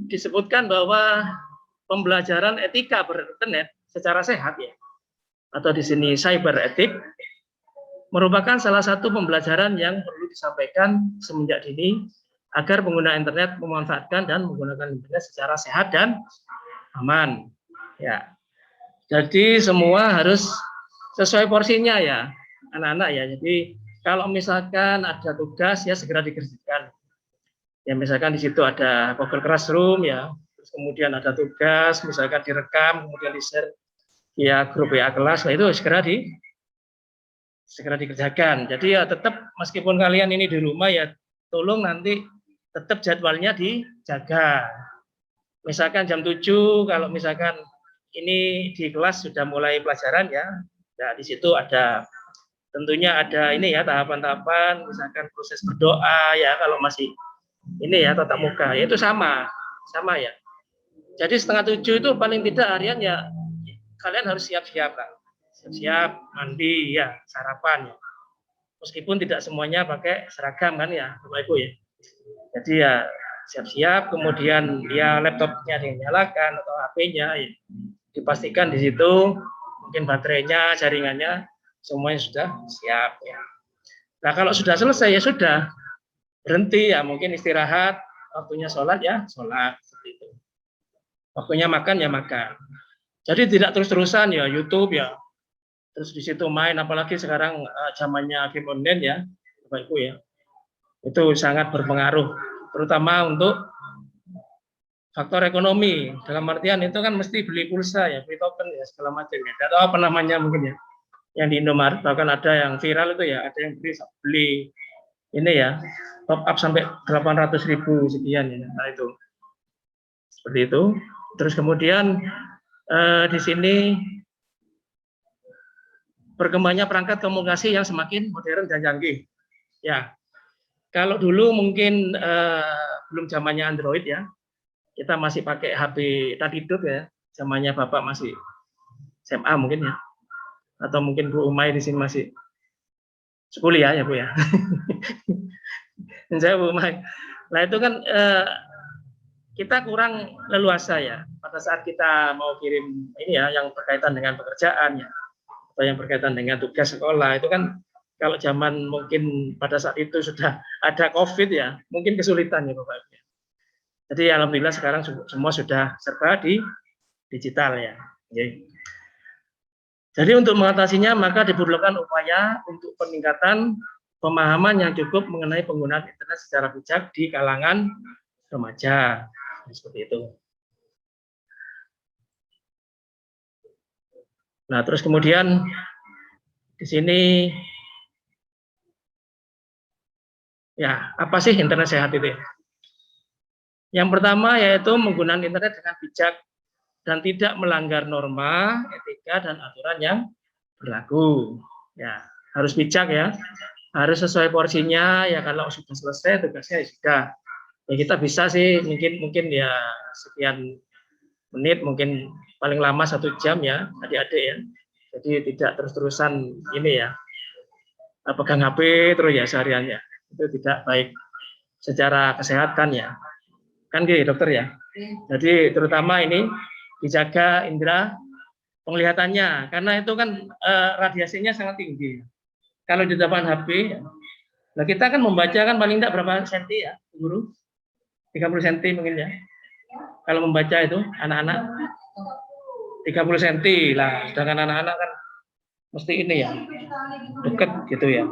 disebutkan bahwa pembelajaran etika berinternet secara sehat ya, atau di sini cyber etik, merupakan salah satu pembelajaran yang perlu disampaikan semenjak dini agar pengguna internet memanfaatkan dan menggunakan internet secara sehat dan aman. Ya, jadi semua harus sesuai porsinya ya, anak-anak ya. Jadi kalau misalkan ada tugas ya segera dikerjakan. Ya misalkan di situ ada Google Classroom ya, terus kemudian ada tugas, misalkan direkam, kemudian di-share ya grup WA kelas, nah itu segera dikerjakan. Jadi ya tetap meskipun kalian ini di rumah ya, tolong nanti tetap jadwalnya dijaga. Misalkan jam 7, kalau misalkan ini di kelas sudah mulai pelajaran ya, nah di situ ada tentunya ada ini ya tahapan-tahapan, misalkan proses berdoa ya kalau masih ini ya tatap muka, ya itu sama ya. Jadi 6:30 itu paling tidak harian ya kalian harus siap-siap lah, siap-siap mandi ya, sarapan ya. Meskipun tidak semuanya pakai seragam kan ya, Bapak Ibu ya. Jadi ya siap-siap, kemudian ya laptopnya dinyalakan atau HP-nya ya, dipastikan di situ mungkin baterainya, jaringannya semuanya sudah siap ya. Nah kalau sudah selesai ya sudah berhenti ya, mungkin istirahat, waktunya sholat ya sholat, seperti itu. Waktunya makan ya makan. Jadi tidak terus-terusan ya YouTube ya, terus di situ main, apalagi sekarang zamannya game online ya, Bapak Ibu ya, itu sangat berpengaruh, terutama untuk faktor ekonomi. Dalam artian itu kan mesti beli pulsa ya, beli token ya segala macam ya. Atau apa namanya mungkin ya, yang di Indomaret bahkan ada yang viral itu ya, ada yang beli ini ya, top up sampai 800.000 sekian ya. Nah itu seperti itu. Terus kemudian di sini berkembangnya perangkat komunikasi yang semakin modern dan canggih. Ya, kalau dulu mungkin belum zamannya Android ya, kita masih pakai HP Tadiduk ya, zamannya Bapak masih SMA mungkin ya, atau mungkin Bu Umay di sini masih kuliah ya Bu ya. Dan saya Bu Umay. Nah itu kan kita kurang leluasa ya pada saat kita mau kirim ini ya yang berkaitan dengan pekerjaan ya atau yang berkaitan dengan tugas sekolah itu kan kalau zaman mungkin pada saat itu sudah ada COVID ya mungkin kesulitan ya Bapak Ibu. Jadi alhamdulillah sekarang semua sudah serba di digital ya. Jadi untuk mengatasinya maka diperlukan upaya untuk peningkatan pemahaman yang cukup mengenai penggunaan internet secara bijak di kalangan remaja. Seperti itu. Nah, terus kemudian di sini ya, apa sih internet sehat itu? Yang pertama yaitu menggunakan internet dengan bijak dan tidak melanggar norma, etika dan aturan yang berlaku. Ya, harus bijak ya. Harus sesuai porsinya ya, kalau sudah selesai tugasnya ya sudah. Ya kita bisa sih mungkin ya sekian menit, mungkin paling lama 1 jam ya adik-adik ya. Jadi tidak terus-terusan ini ya pegang HP terus ya sehariannya, itu tidak baik secara kesehatan ya kan gitu dokter ya. Jadi terutama ini dijaga indera penglihatannya karena itu kan radiasinya sangat tinggi kalau di depan HP. Nah kita kan membaca kan paling tidak berapa senti ya guru, 30 cm mungkin ya. Kalau membaca itu anak-anak 30 cm lah, sedangkan anak-anak kan mesti ini ya, deket gitu ya.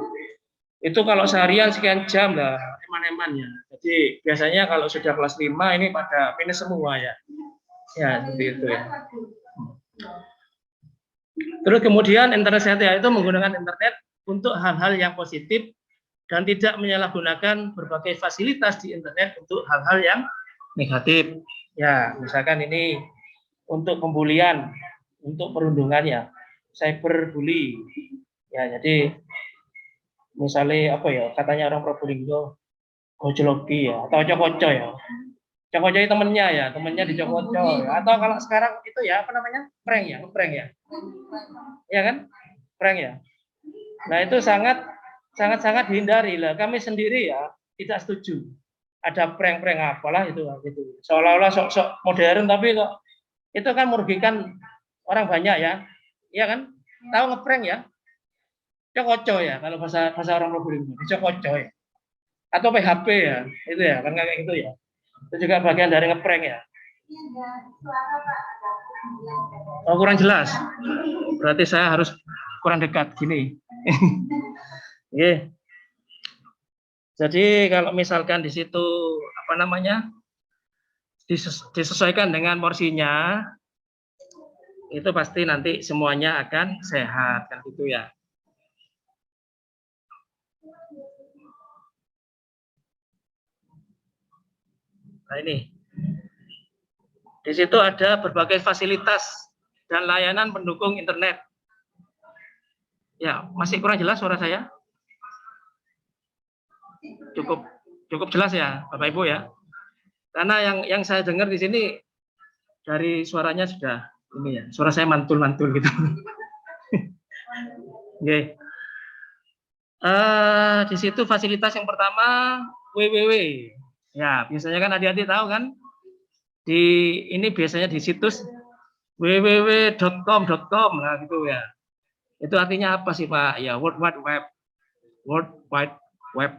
Itu kalau seharian sekian jam lah, eman-eman ya. Jadi biasanya kalau sudah kelas 5 ini pada minus semua ya. Ya seperti itu ya. Terus kemudian internet sehat ya, itu menggunakan internet untuk hal-hal yang positif dan tidak menyalahgunakan berbagai fasilitas di internet untuk hal-hal yang negatif. Ya, misalkan ini untuk pembulian, untuk perundungan ya, cyberbully. Ya, jadi misalnya apa ya, katanya orang Probolinggo, gojologi ya, atau cokoco ya. Cokoco itu temennya dicokoco. Atau kalau sekarang itu ya, apa namanya, prank ya. Ya kan, prank ya. Nah itu sangat dihindari lah. Kami sendiri ya tidak setuju. Ada prank-prank apalah itu gitu. Seolah-olah sok-sok modern tapi kok itu kan merugikan orang banyak ya. Iya kan? Tahu ngeprank ya? Cokoco ya kalau bahasa orang Probolinggo. Cokoco ya. Atau PHP ya. Itu ya, kan kayak gitu ya. Itu juga bagian dari ngeprank ya. Oh, kurang jelas. Berarti saya harus kurang dekat gini. Yeah. Jadi kalau misalkan di situ apa namanya disesuaikan dengan porsinya, itu pasti nanti semuanya akan sehat kan gitu ya. Nah ini, di situ ada berbagai fasilitas dan layanan pendukung internet. Ya, masih kurang jelas suara saya? Cukup jelas ya, Bapak Ibu ya. Karena yang saya dengar di sini dari suaranya sudah ini ya, suara saya mantul-mantul gitu. Oke. Di situ fasilitas yang pertama www. Ya, biasanya kan adik-adik tahu kan? Ini biasanya di situs www.com nah gitu ya. Itu artinya apa sih Pak? Ya World Wide Web. World Wide Web.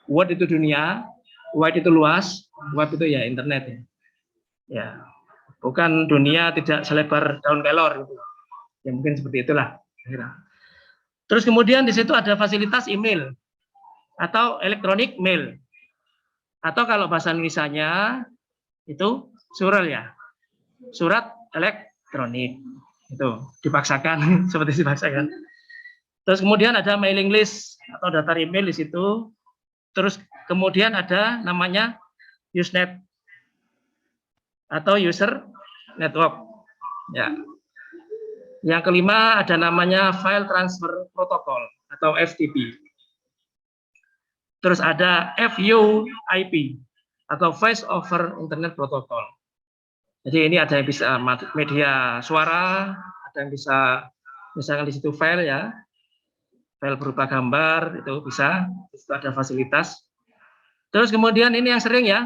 World itu dunia, wide itu luas, web itu ya internet ya. Ya, bukan dunia tidak selebar daun kelor gitu. Ya mungkin seperti itulah. Terus kemudian di situ ada fasilitas email atau elektronik mail. Atau kalau bahasa Indonesianya itu surat ya. Surat elektronik. Itu dipaksakan seperti dipaksakan. Terus kemudian ada mailing list atau daftar email di situ. Terus kemudian ada namanya Usenet atau user network. Ya. Yang kelima ada namanya file transfer protocol atau FTP. Terus ada VoIP atau voice over internet protocol. Jadi ini ada yang bisa media suara, ada yang bisa misalkan di situ file ya, file berupa gambar itu bisa, itu ada fasilitas. Terus kemudian ini yang sering ya,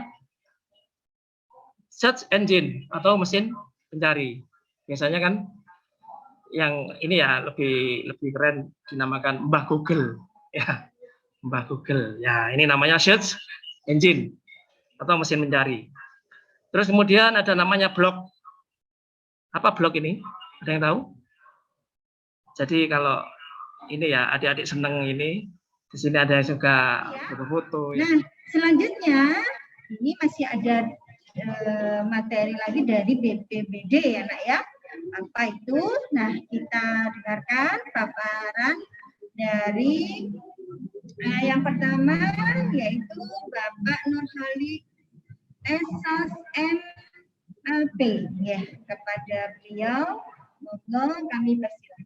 search engine atau mesin pencari. Biasanya kan yang ini ya lebih keren dinamakan Mbah Google ya, Mbah Google. Ya, ini namanya search engine atau mesin pencari. Terus kemudian ada namanya blog. Apa blog ini? Ada yang tahu? Jadi kalau ini ya adik-adik seneng ini, di sini ada yang suka foto-foto. Nah, selanjutnya ini masih ada materi lagi dari BPBD ya nak ya. Apa itu? Nah, kita dengarkan paparan dari yang pertama yaitu Bapak Nurhali SSMLP ya. Kepada beliau monggo kami persilakan.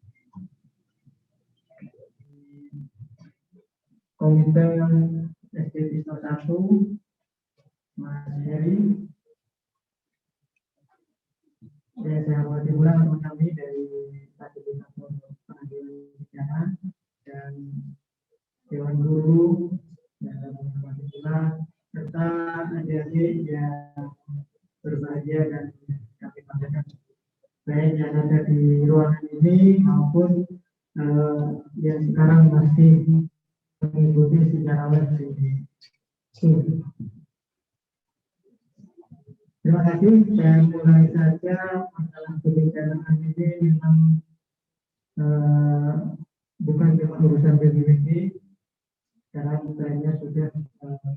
Komite SD Wisma 1, Mas Heri, saya hormati pula teman kami dari Fasilitator Penanggulangan Bencana dan Dewan Guru dan teman-teman pula serta adik-adik yang berbahagia dan kami banggakan, baik yang ada di ruangan ini maupun yang sekarang masih mengikuti secara web di Zoom. Terima kasih. Saya mulai saja masalah kebijakan ini memang bukan cuma urusan BPBD, karena misalnya sudah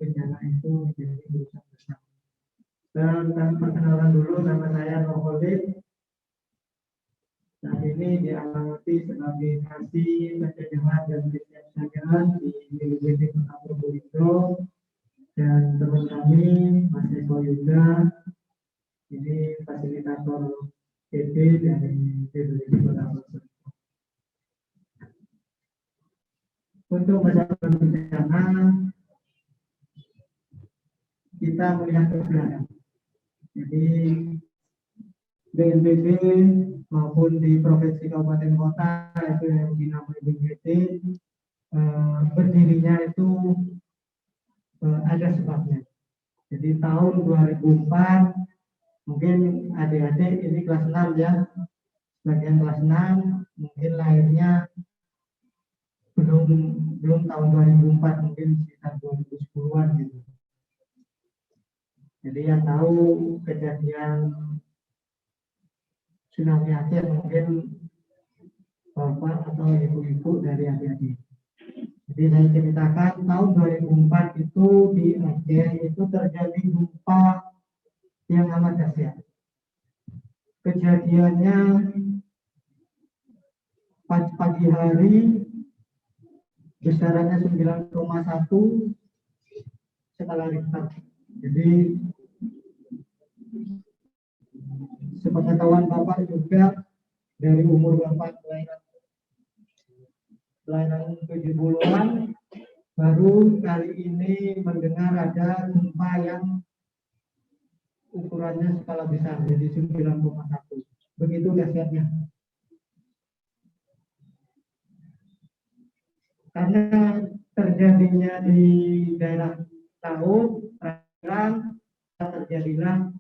bencana itu menjadi urusan bersama. Dan perkenalan dulu, nama saya Nurhali. Saat ini diamati sebagai kasih pencegahan dan kesiapsiagaan di BPBD Kota Probolinggo, dan teman kami Mas Eko Yuda ini fasilitator PP dari BPBD Kota Probolinggo. Untuk masalah bencana kita melihat ke belakang. Jadi BNPB maupun di provinsi kabupaten kota itu yang dinamai BNPB berdirinya itu ada sebabnya. Jadi tahun 2004 mungkin adik-adik ini kelas 6 ya, bagian kelas 6 mungkin lahirnya belum tahun 2004, mungkin sekitar 2010-an gitu. Jadi yang tahu kejadian tsunami Aceh mungkin bapak atau ibu-ibu dari adik-adik. Jadi saya ceritakan tahun 2004 itu di Aceh itu terjadi gempa yang amat dahsyat. Kejadiannya pagi hari, besarannya 9,1 skala Richter. Jadi sepengetahuan Bapak juga dari umur Bapak kelahiran 70-an, baru kali ini mendengar ada gempa yang ukurannya skala besar, jadi 9,1. Begitu dahsyatnya. Karena terjadinya di daerah laut, perairan, terjadilah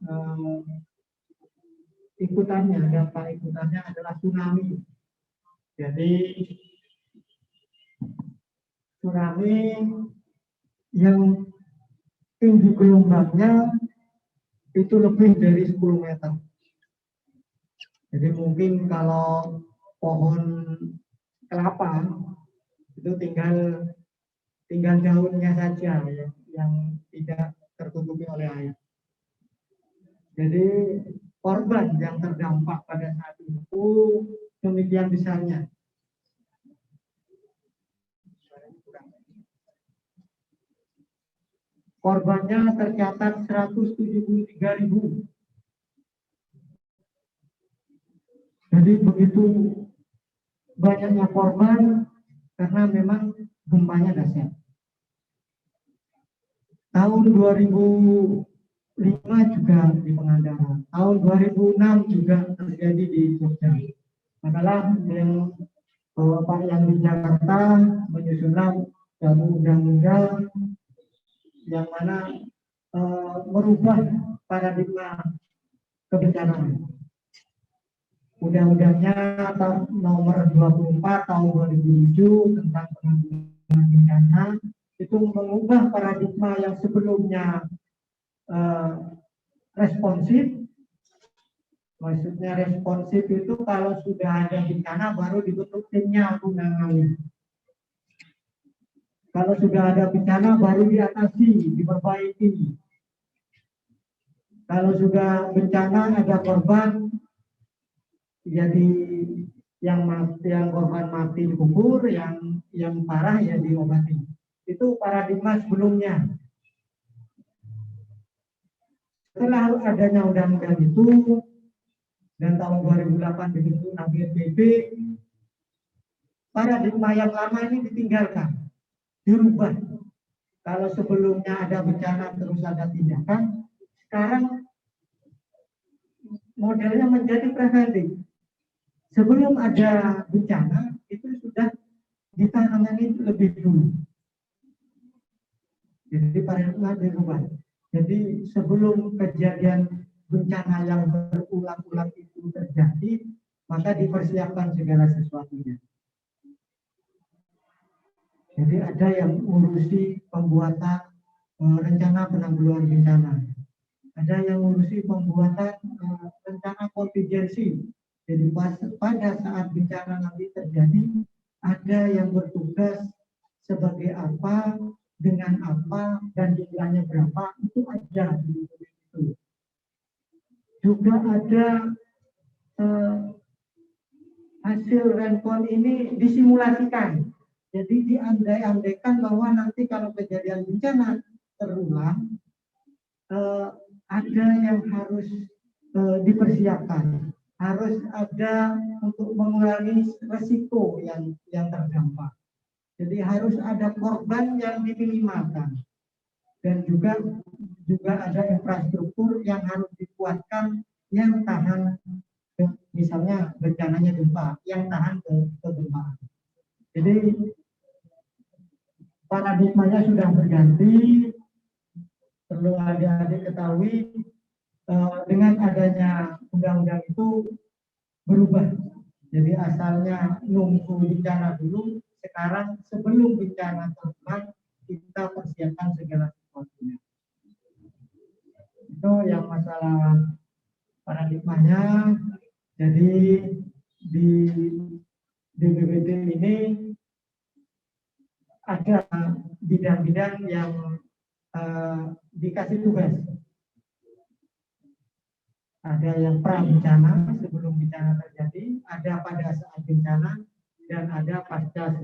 dampak ikutannya adalah tsunami. Jadi tsunami yang tinggi gelombangnya itu lebih dari 10 meter. Jadi mungkin kalau pohon kelapa itu tinggal daunnya saja yang tidak tertutupi oleh air. Jadi korban yang terdampak pada saat itu demikian besarnya. Korbannya tercatat 173.000. Jadi begitu banyaknya korban karena memang gempanya dahsyat. Tahun 2005 juga di Pangandaran. Tahun 2006 juga terjadi di Jogja. Adalah yang Bapak yang di Jakarta menyusun undang-undang yang mana merubah paradigma kebencanaan. Undang-undangnya nomor 24 tahun 2007 tentang penanggulangan bencana itu mengubah paradigma yang sebelumnya responsif. Maksudnya responsif itu kalau sudah ada bencana baru dibentuk timnya untuk menangani. Kalau sudah ada bencana baru diatasi, diperbaiki. Kalau sudah bencana ada korban, jadi yang korban mati dikubur, yang parah ya diobati. Itu paradigma sebelumnya. Setelah adanya undang-undang itu dan tahun 2008 dibentuk BNPB, paradigma yang lama ini ditinggalkan, dirubah. Kalau sebelumnya ada bencana terus ada tindakan, sekarang modelnya menjadi preventif. Sebelum ada bencana itu sudah ditangani lebih dulu. Jadi paradigma dirubah. Jadi sebelum kejadian bencana yang berulang-ulang itu terjadi, maka dipersiapkan segala sesuatunya. Jadi ada yang mengurusi pembuatan rencana penanggulangan bencana. Ada yang mengurusi pembuatan rencana kontingensi. Jadi pada saat bencana nanti terjadi, ada yang bertugas sebagai apa, dengan apa, dan jumlahnya berapa, itu ada di itu. Juga ada hasil respon ini disimulasikan. Jadi diandai-andaikan bahwa nanti kalau kejadian bencana terulang, ada yang harus dipersiapkan. Harus ada untuk mengurangi resiko yang terdampak. Jadi harus ada korban yang diminimalkan. Dan juga ada infrastruktur yang harus dikuatkan yang tahan, misalnya bencananya gempa, yang tahan ke gempa. Jadi paradigmanya sudah berganti. Perlu adik-adik ketahui dengan adanya undang-undang itu berubah. Jadi asalnya nunggu bencana dulu, sekarang sebelum bencana terulang kita persiapkan segala sesuatunya. Itu yang masalah paradigmanya. Jadi di BPBD ini ada bidang-bidang yang dikasih tugas. Ada yang pra bencana sebelum bencana terjadi, ada pada saat bencana, dan ada pasca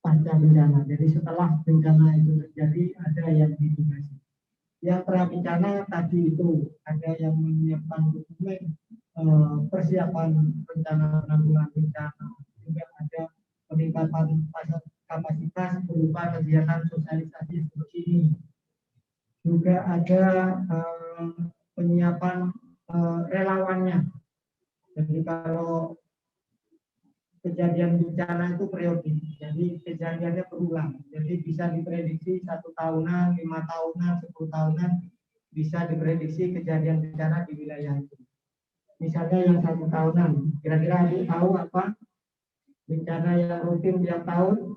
bencana. Jadi setelah bencana itu terjadi, ada yang ditugasi. Yang pra bencana tadi itu ada yang menyiapkan dokumen persiapan rencana penanggulangan bencana. Juga ada peningkatan kapasitas berupa kegiatan sosialisasi seperti ini. Juga ada penyiapan relawannya. Jadi kalau kejadian bencana itu periodik, jadi kejadiannya berulang. Jadi bisa diprediksi 1 tahunan, 5 tahunan, 10 tahunan, bisa diprediksi kejadian bencana di wilayah itu. Misalnya yang 1 tahunan, kira-kira Adik tahu apa bencana yang rutin tiap tahun?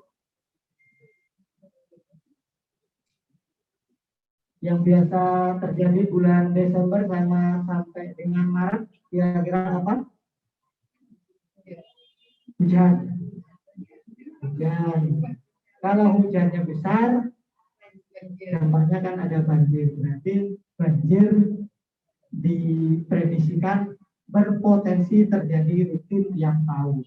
Yang biasa terjadi bulan Desember sampai dengan Maret, kira-kira apa? Hujan. Kalau hujannya besar, dampaknya kan ada banjir. Berarti banjir diprediksikan berpotensi terjadi rutin tiap tahun.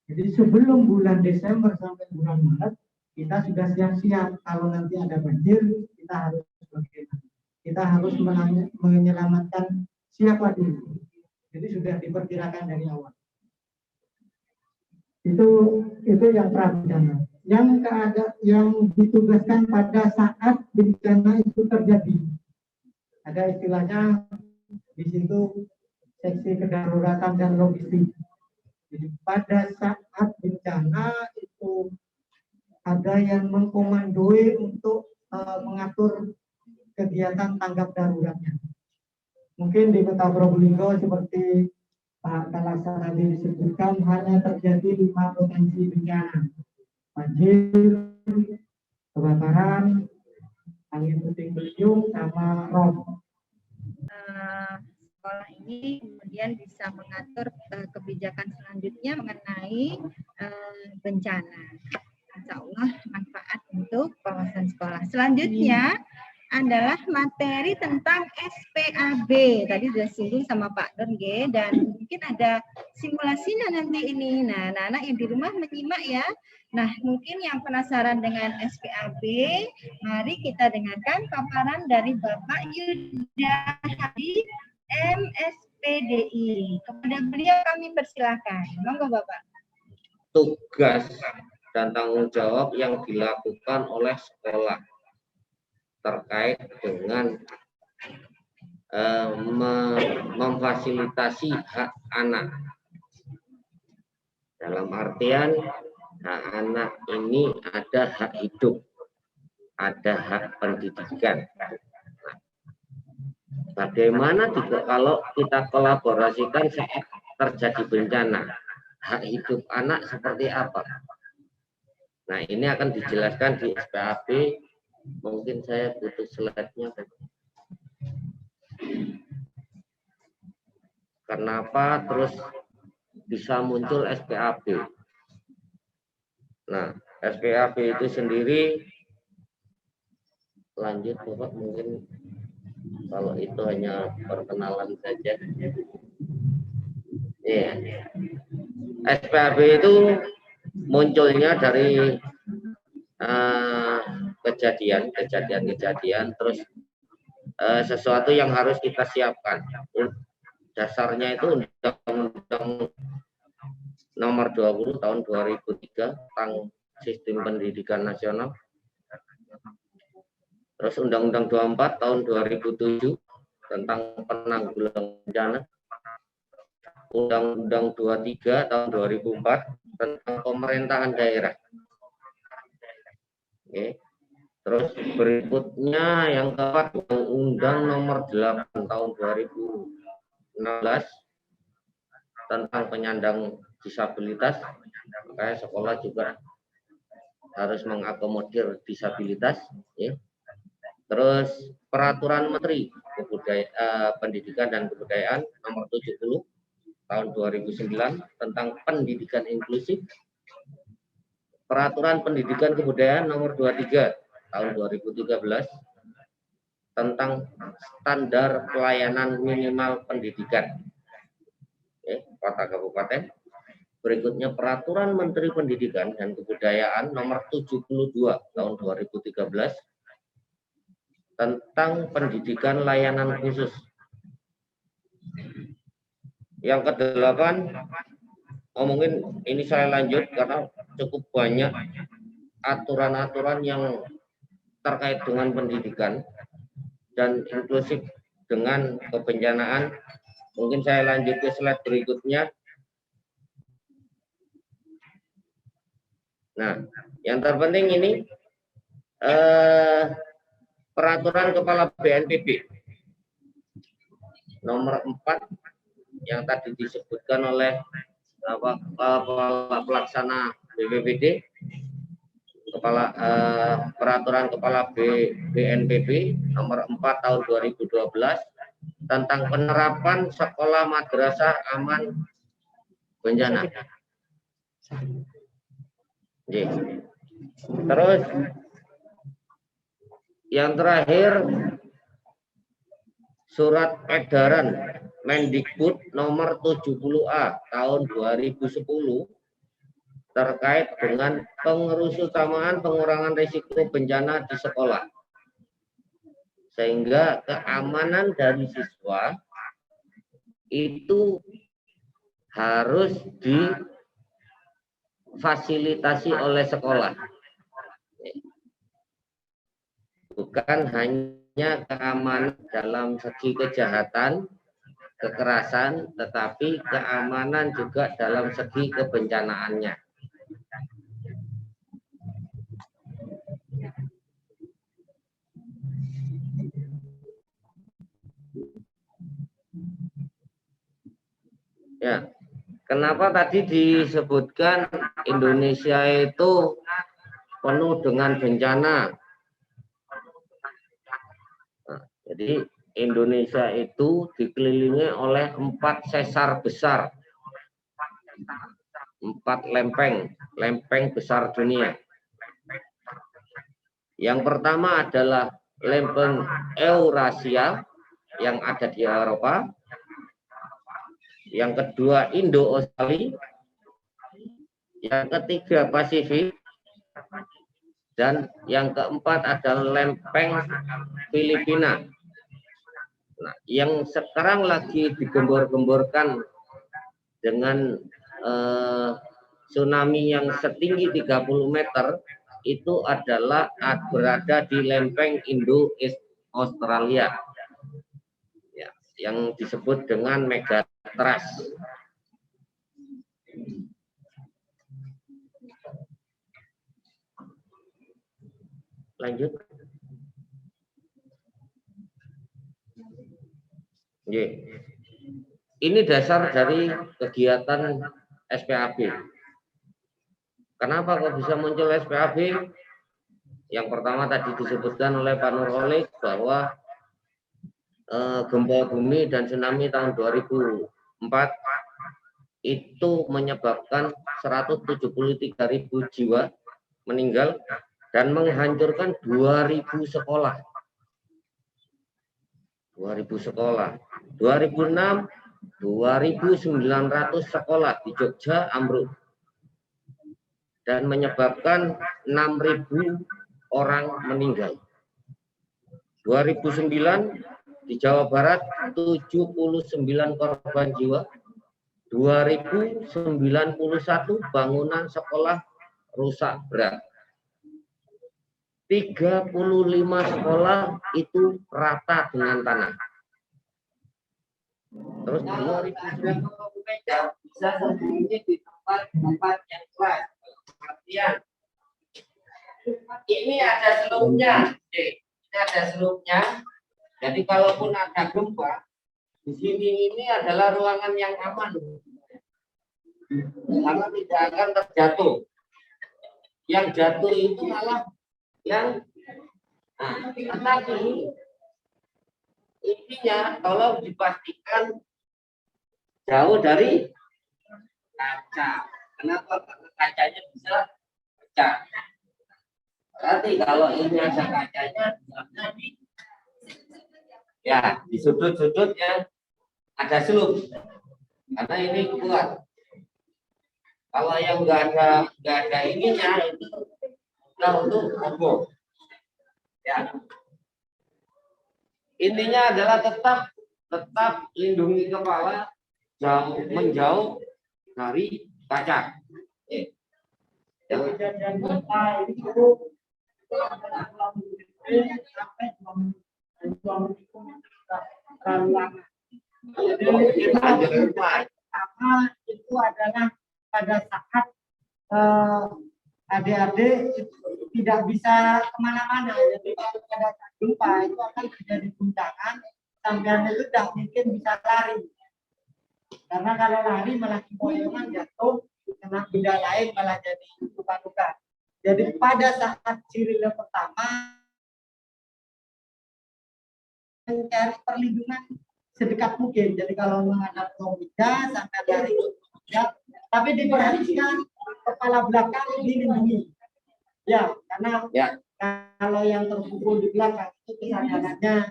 Jadi sebelum bulan Desember sampai bulan Maret, kita sudah siap-siap. Kalau nanti ada banjir, kita harus bagaimana? Kita harus menyelamatkan siapa dulu. Jadi sudah diperkirakan dari awal. Itu yang pra bencana. Yang ditugaskan pada saat bencana itu terjadi. Ada istilahnya di situ seksi kedaruratan dan logistik. Jadi pada saat bencana itu ada yang mengkomandoi untuk mengatur kegiatan tanggap daruratnya. mungkin di Kota Probolinggo seperti Pak Kalasa tadi disebutkan hanya terjadi 5 potensi bencana: banjir, kebakaran, angin puting beliung, sama rob. Sekolah ini kemudian bisa mengatur kebijakan selanjutnya mengenai bencana. Insya Allah manfaat untuk kawasan sekolah. Selanjutnya adalah materi tentang SPAB. Tadi sudah singgung sama Pak Don G, dan mungkin ada simulasinya nanti ini. Nah, anak-anak yang di rumah menyimak ya. Nah, mungkin yang penasaran dengan SPAB, mari kita dengarkan paparan dari Bapak Yuda Hadi, MSPDI. Kepada beliau kami persilahkan. Monggo Bapak. Tugas dan tanggung jawab yang dilakukan oleh sekolah terkait dengan memfasilitasi hak anak. Dalam artian hak anak ini ada hak hidup, ada hak pendidikan. Bagaimana juga kalau kita kolaborasikan saat terjadi bencana, hak hidup anak seperti apa? Nah, ini akan dijelaskan di SPAB. Mungkin saya butuh slide-nya. Kenapa terus bisa muncul SPAB? Nah, SPAB itu sendiri, lanjut Bapak, mungkin kalau itu hanya perkenalan saja. Ya. SPAB itu munculnya dari kejadian, terus sesuatu yang harus kita siapkan. Dasarnya itu Undang-Undang Nomor 20 Tahun 2003 tentang Sistem Pendidikan Nasional. Terus Undang-Undang 24 Tahun 2007 tentang penanggulangan bencana. Undang-Undang 23 Tahun 2004 tentang pemerintahan daerah. Oke. Terus berikutnya yang keempat, Undang Nomor 8 Tahun 2016 tentang penyandang disabilitas. Makanya sekolah juga harus mengakomodir disabilitas. Ya. Terus Peraturan Menteri Pendidikan dan Kebudayaan Nomor 70 Tahun 2009 tentang pendidikan inklusif. Peraturan Pendidikan Kebudayaan Nomor 23 Tahun 2013 tentang standar pelayanan minimal pendidikan. Kota Kabupaten. Berikutnya Peraturan Menteri Pendidikan dan Kebudayaan Nomor 72 Tahun 2013 tentang pendidikan layanan khusus. Yang ke-8, mungkin ini saya lanjut karena cukup banyak aturan-aturan yang terkait dengan pendidikan dan inklusif dengan kebencanaan. Mungkin saya lanjut ke slide berikutnya. Nah, yang terpenting ini Peraturan Kepala BNPB Nomor 4 yang tadi disebutkan oleh Kepala Pelaksana BPBD, Peraturan Kepala BNPB Nomor 4 Tahun 2012 tentang penerapan sekolah madrasah aman bencana. Terus yang terakhir, Surat Edaran Mendikbud Nomor 70A Tahun 2010 terkait dengan pengurusamaan pengurangan risiko bencana di sekolah, sehingga keamanan dari siswa itu harus difasilitasi oleh sekolah, bukan hanya keamanan dalam segi kejahatan, kekerasan, tetapi keamanan juga dalam segi kebencanaannya. Ya, kenapa tadi disebutkan Indonesia itu penuh dengan bencana? Nah, jadi Indonesia itu dikelilingi oleh 4 sesar besar, 4 lempeng besar dunia. Yang pertama adalah lempeng Eurasia yang ada di Eropa. Yang kedua Indo-Australia, yang ketiga Pasifik, dan yang keempat adalah lempeng Filipina. Nah, yang sekarang lagi digembor-gemborkan dengan tsunami yang setinggi 30 meter itu adalah berada di lempeng Indo-Australia, ya, yang disebut dengan megatrust. Lanjut. Ini dasar dari kegiatan SPAB. Kenapa kok bisa muncul SPAB? Yang pertama tadi disebutkan oleh Pak Nurholik bahwa gempa bumi dan tsunami tahun 2004 itu menyebabkan 173.000 jiwa meninggal dan menghancurkan 2.000 sekolah. 2.000 sekolah. 2006 2.900 sekolah di Jogja ambruk dan menyebabkan 6.000 orang meninggal. 2009 di Jawa Barat 79 korban jiwa. 2091 bangunan sekolah rusak berat. 35 sekolah itu rata dengan tanah. Terus 2009 bisa sembunyi di tempat yang keras. Artinya ini ada selupnya. Ini ada selupnya. Jadi kalaupun ada gempa, di sini ini adalah ruangan yang aman. Karena tidak akan terjatuh. Yang jatuh itu malah yang tetapi intinya tolong dipastikan jauh dari kaca. Kenapa? Karena kacanya bisa pecah. Berarti kalau ini ada kacanya, ya di sudut-sudutnya ada selup. Karena ini kuat. Kalau yang nggak ada ininya itu untuk roboh. Ya. Intinya adalah tetap lindungi kepala, menjauh dari kaca. Kejadian gempa itu sampai itu adalah pada saat adik-adik tidak bisa kemana-mana. Jadi kalau pada saat gempa itu akan terjadi guncangan, sampean itu tidak mungkin bisa lari. Karena kalau lari malah kepoyongan jatuh, kena benda lain malah jadi luka-luka. Jadi pada saat cirinya pertama mencari perlindungan sedekat mungkin. Jadi kalau menghadap benda sampai lari ya, tapi diperhatikan kepala belakang dilindungi. Ya, karena kalau yang terpukul di belakang itu kesadarannya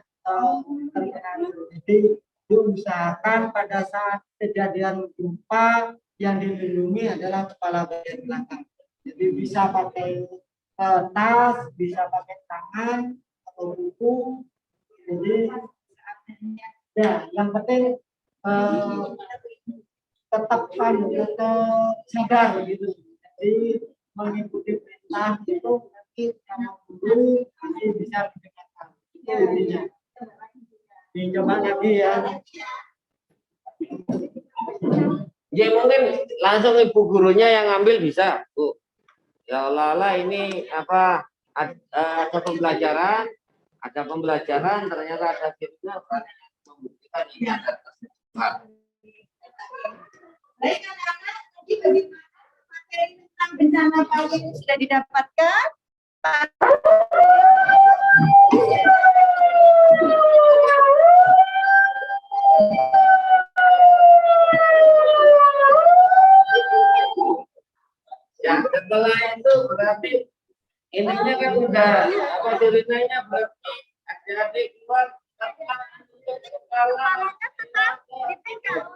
terkena. Jadi diusahakan pada saat kejadian gempa yang dilindungi adalah kepala bagian belakang. Jadi bisa pakai tas, bisa pakai tangan atau buku. Jadi ya, yang penting tetap sadar gitu. Jadi mengikuti perintah itu nanti karena dulu nanti bisa mendengarkan. Itu intinya. Dicoba lagi ya. Ya mungkin langsung ibu gurunya yang ngambil bisa, Bu. Ya Allah, ini apa ada pembelajaran, ternyata ada filmnya membuktikan ini ada. Baik anak-anak, tadi bagaimana materi tentang bencana Palu ini sudah didapatkan? Ya, setelah itu berarti ininya kan udah apa ceritanya berarti adik-adik keluar kepala Tetap dipegang.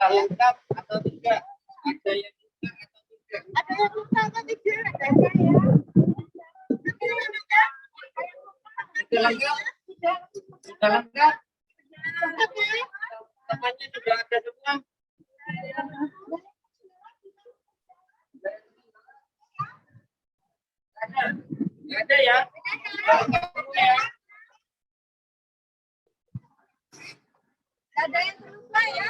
lengkap atau tidak, ada yang suka atau tidak, Ada yang lupa atau tidak? Ada ya. sudah lengkap, sudah lengkap, temannya sudah ada semua. Ada ya, Ada yang terlupa ya.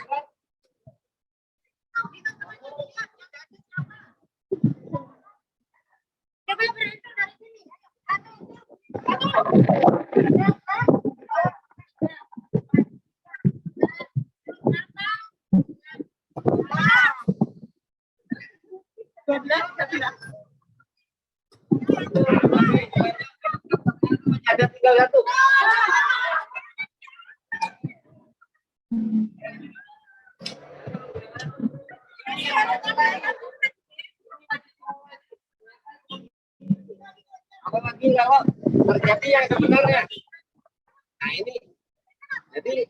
Coba berangkat dari sini. ada tinggal satu. Apalagi kalau terjadi yang sebenarnya. Nah ini, jadi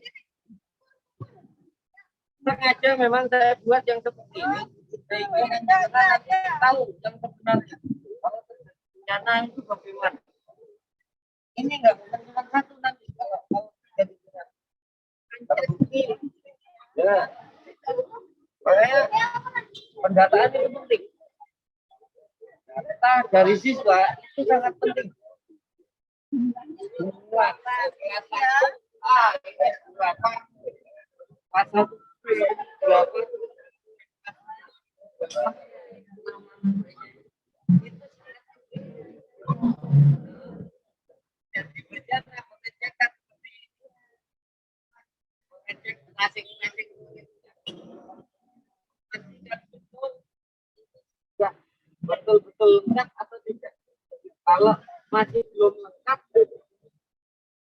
sengaja memang saya buat yang seperti ini sehingga kita tahu yang sebenarnya. Kalau bencana itu bagaimana? Ini enggak bukan cuma satu nanti kalau jadi benar. Terbukti. Ya. Makanya pendataan itu penting. Data dari siswa itu sangat penting. Semua kelas 1 A ini berapa? Kelas 1 B berapa? Jadi berjalan mengerjakan seperti itu. Mengecek masing-masing. Betul-betul lengkap atau tidak. Kalau masih belum lengkap,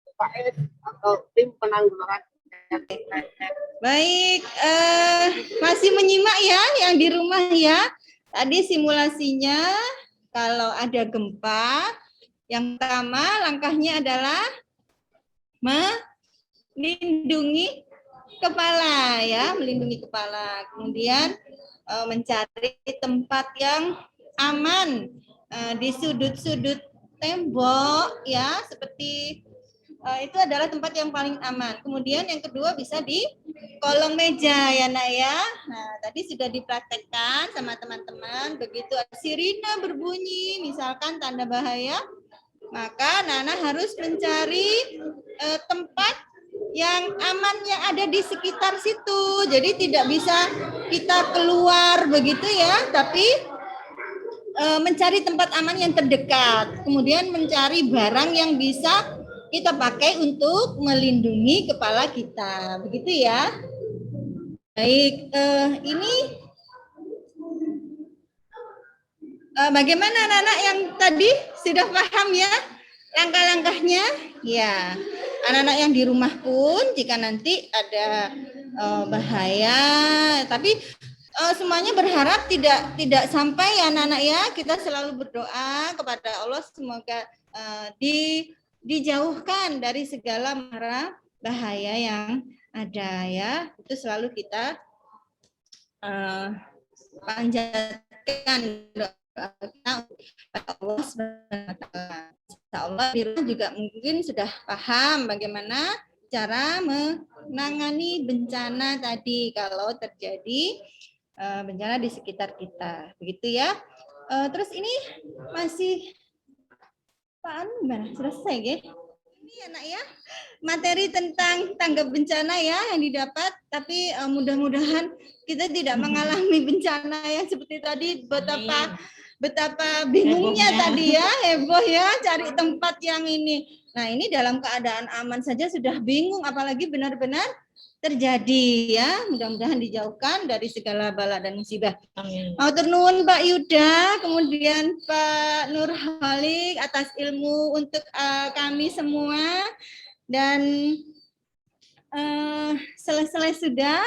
PKS atau tim penanggulangan. Baik, masih menyimak ya yang di rumah ya. Tadi simulasinya kalau ada gempa, yang pertama langkahnya adalah melindungi kepala ya, melindungi kepala. Kemudian mencari tempat yang aman di sudut-sudut tembok ya, seperti itu adalah tempat yang paling aman. Kemudian yang kedua bisa di kolong meja ya nak ya. Nah tadi sudah dipraktekkan sama teman-teman. Begitu sirine berbunyi, misalkan tanda bahaya, maka Nana harus mencari tempat yang aman yang ada di sekitar situ. Jadi tidak bisa kita keluar begitu ya, tapi mencari tempat aman yang terdekat. Kemudian mencari barang yang bisa kita pakai untuk melindungi kepala kita. Begitu ya. Baik, ini bagaimana anak-anak yang tadi sudah paham ya langkah-langkahnya? Ya, anak-anak yang di rumah pun jika nanti ada bahaya, tapi semuanya berharap tidak sampai ya anak-anak ya. Kita selalu berdoa kepada Allah semoga dijauhkan dari segala mara bahaya yang ada ya. Itu selalu kita panjatkan doa kita kepada Allah SWT. Insya Allah Birna juga mungkin sudah paham bagaimana cara menangani bencana tadi kalau terjadi bencana di sekitar kita, begitu ya. Terus ini masih Pak Anu gimana? Selesai ya? Ini anak ya, materi tentang tanggap bencana ya yang didapat, tapi mudah-mudahan kita tidak mengalami bencana yang seperti tadi, betapa bingungnya tadi ya, heboh ya, cari tempat yang ini. Nah ini dalam keadaan aman saja sudah bingung, apalagi benar-benar terjadi ya. Mudah-mudahan dijauhkan dari segala bala dan musibah. Amin. Matur nuwun Pak Yuda, kemudian Pak Nurhalik atas ilmu untuk kami semua. Dan selesai sudah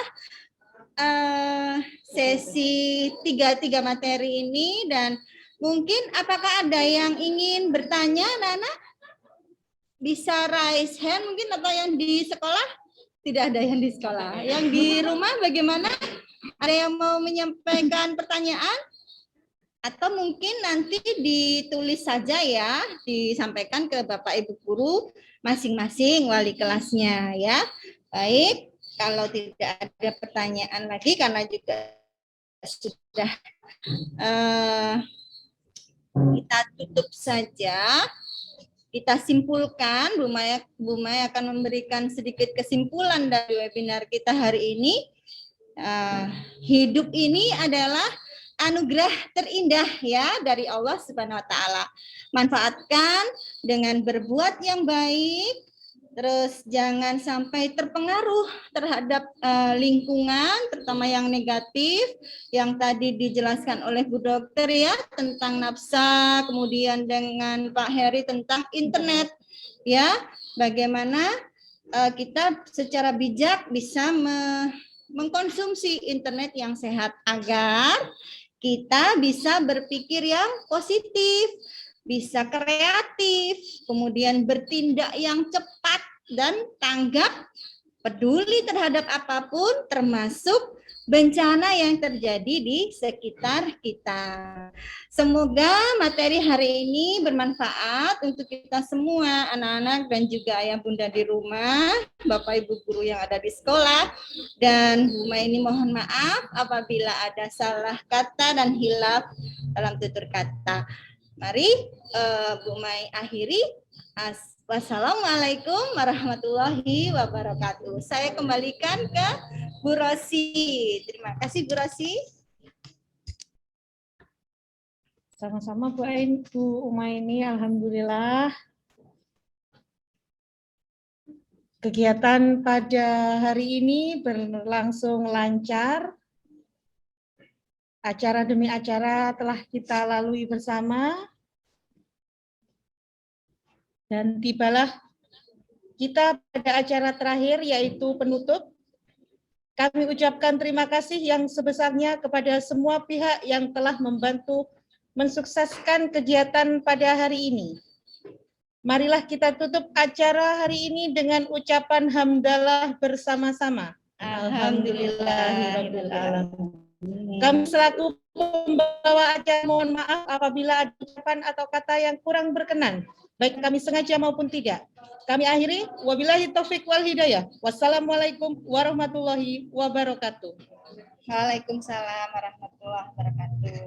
sesi 3 materi ini, dan mungkin apakah ada yang ingin bertanya, Nana? Bisa raise hand mungkin, atau yang di sekolah? Tidak ada yang di sekolah. Yang di rumah bagaimana? Ada yang mau menyampaikan pertanyaan? Atau mungkin nanti ditulis saja ya, disampaikan ke Bapak Ibu Guru masing-masing wali kelasnya ya. Baik, kalau tidak ada pertanyaan lagi karena juga sudah kita tutup saja. Kita simpulkan, Bu Maya akan memberikan sedikit kesimpulan dari webinar kita hari ini. Hidup ini adalah anugerah terindah ya dari Allah Subhanahu wa taala. Manfaatkan dengan berbuat yang baik, terus jangan sampai terpengaruh terhadap lingkungan, terutama yang negatif, yang tadi dijelaskan oleh Bu Dokter ya, tentang nafsa, kemudian dengan Pak Heri tentang internet, ya, bagaimana kita secara bijak bisa mengkonsumsi internet yang sehat agar kita bisa berpikir yang positif, bisa kreatif, kemudian bertindak yang cepat dan tanggap, peduli terhadap apapun, termasuk bencana yang terjadi di sekitar kita. Semoga materi hari ini bermanfaat untuk kita semua, anak-anak dan juga ayah bunda di rumah, Bapak Ibu guru yang ada di sekolah, dan Bu Mai ini mohon maaf apabila ada salah kata dan hilaf dalam tutur kata. Mari Bu Mai akhiri. Wassalamualaikum warahmatullahi wabarakatuh. Saya kembalikan ke Bu Rosi. Terima kasih Bu Rosi. Sama-sama Bu Umaini, alhamdulillah. Kegiatan pada hari ini berlangsung lancar. Acara demi acara telah kita lalui bersama. Dan tibalah kita pada acara terakhir, yaitu penutup. Kami ucapkan terima kasih yang sebesarnya kepada semua pihak yang telah membantu mensukseskan kegiatan pada hari ini. Marilah kita tutup acara hari ini dengan ucapan hamdalah bersama-sama. Alhamdulillahirabbil alamin. Kami selaku pembawa acara mohon maaf apabila ada ucapan atau kata yang kurang berkenan, baik kami sengaja maupun tidak. Kami akhiri, wabillahi taufik wal hidayah. Wassalamualaikum warahmatullahi wabarakatuh. Waalaikumsalam warahmatullahi wabarakatuh.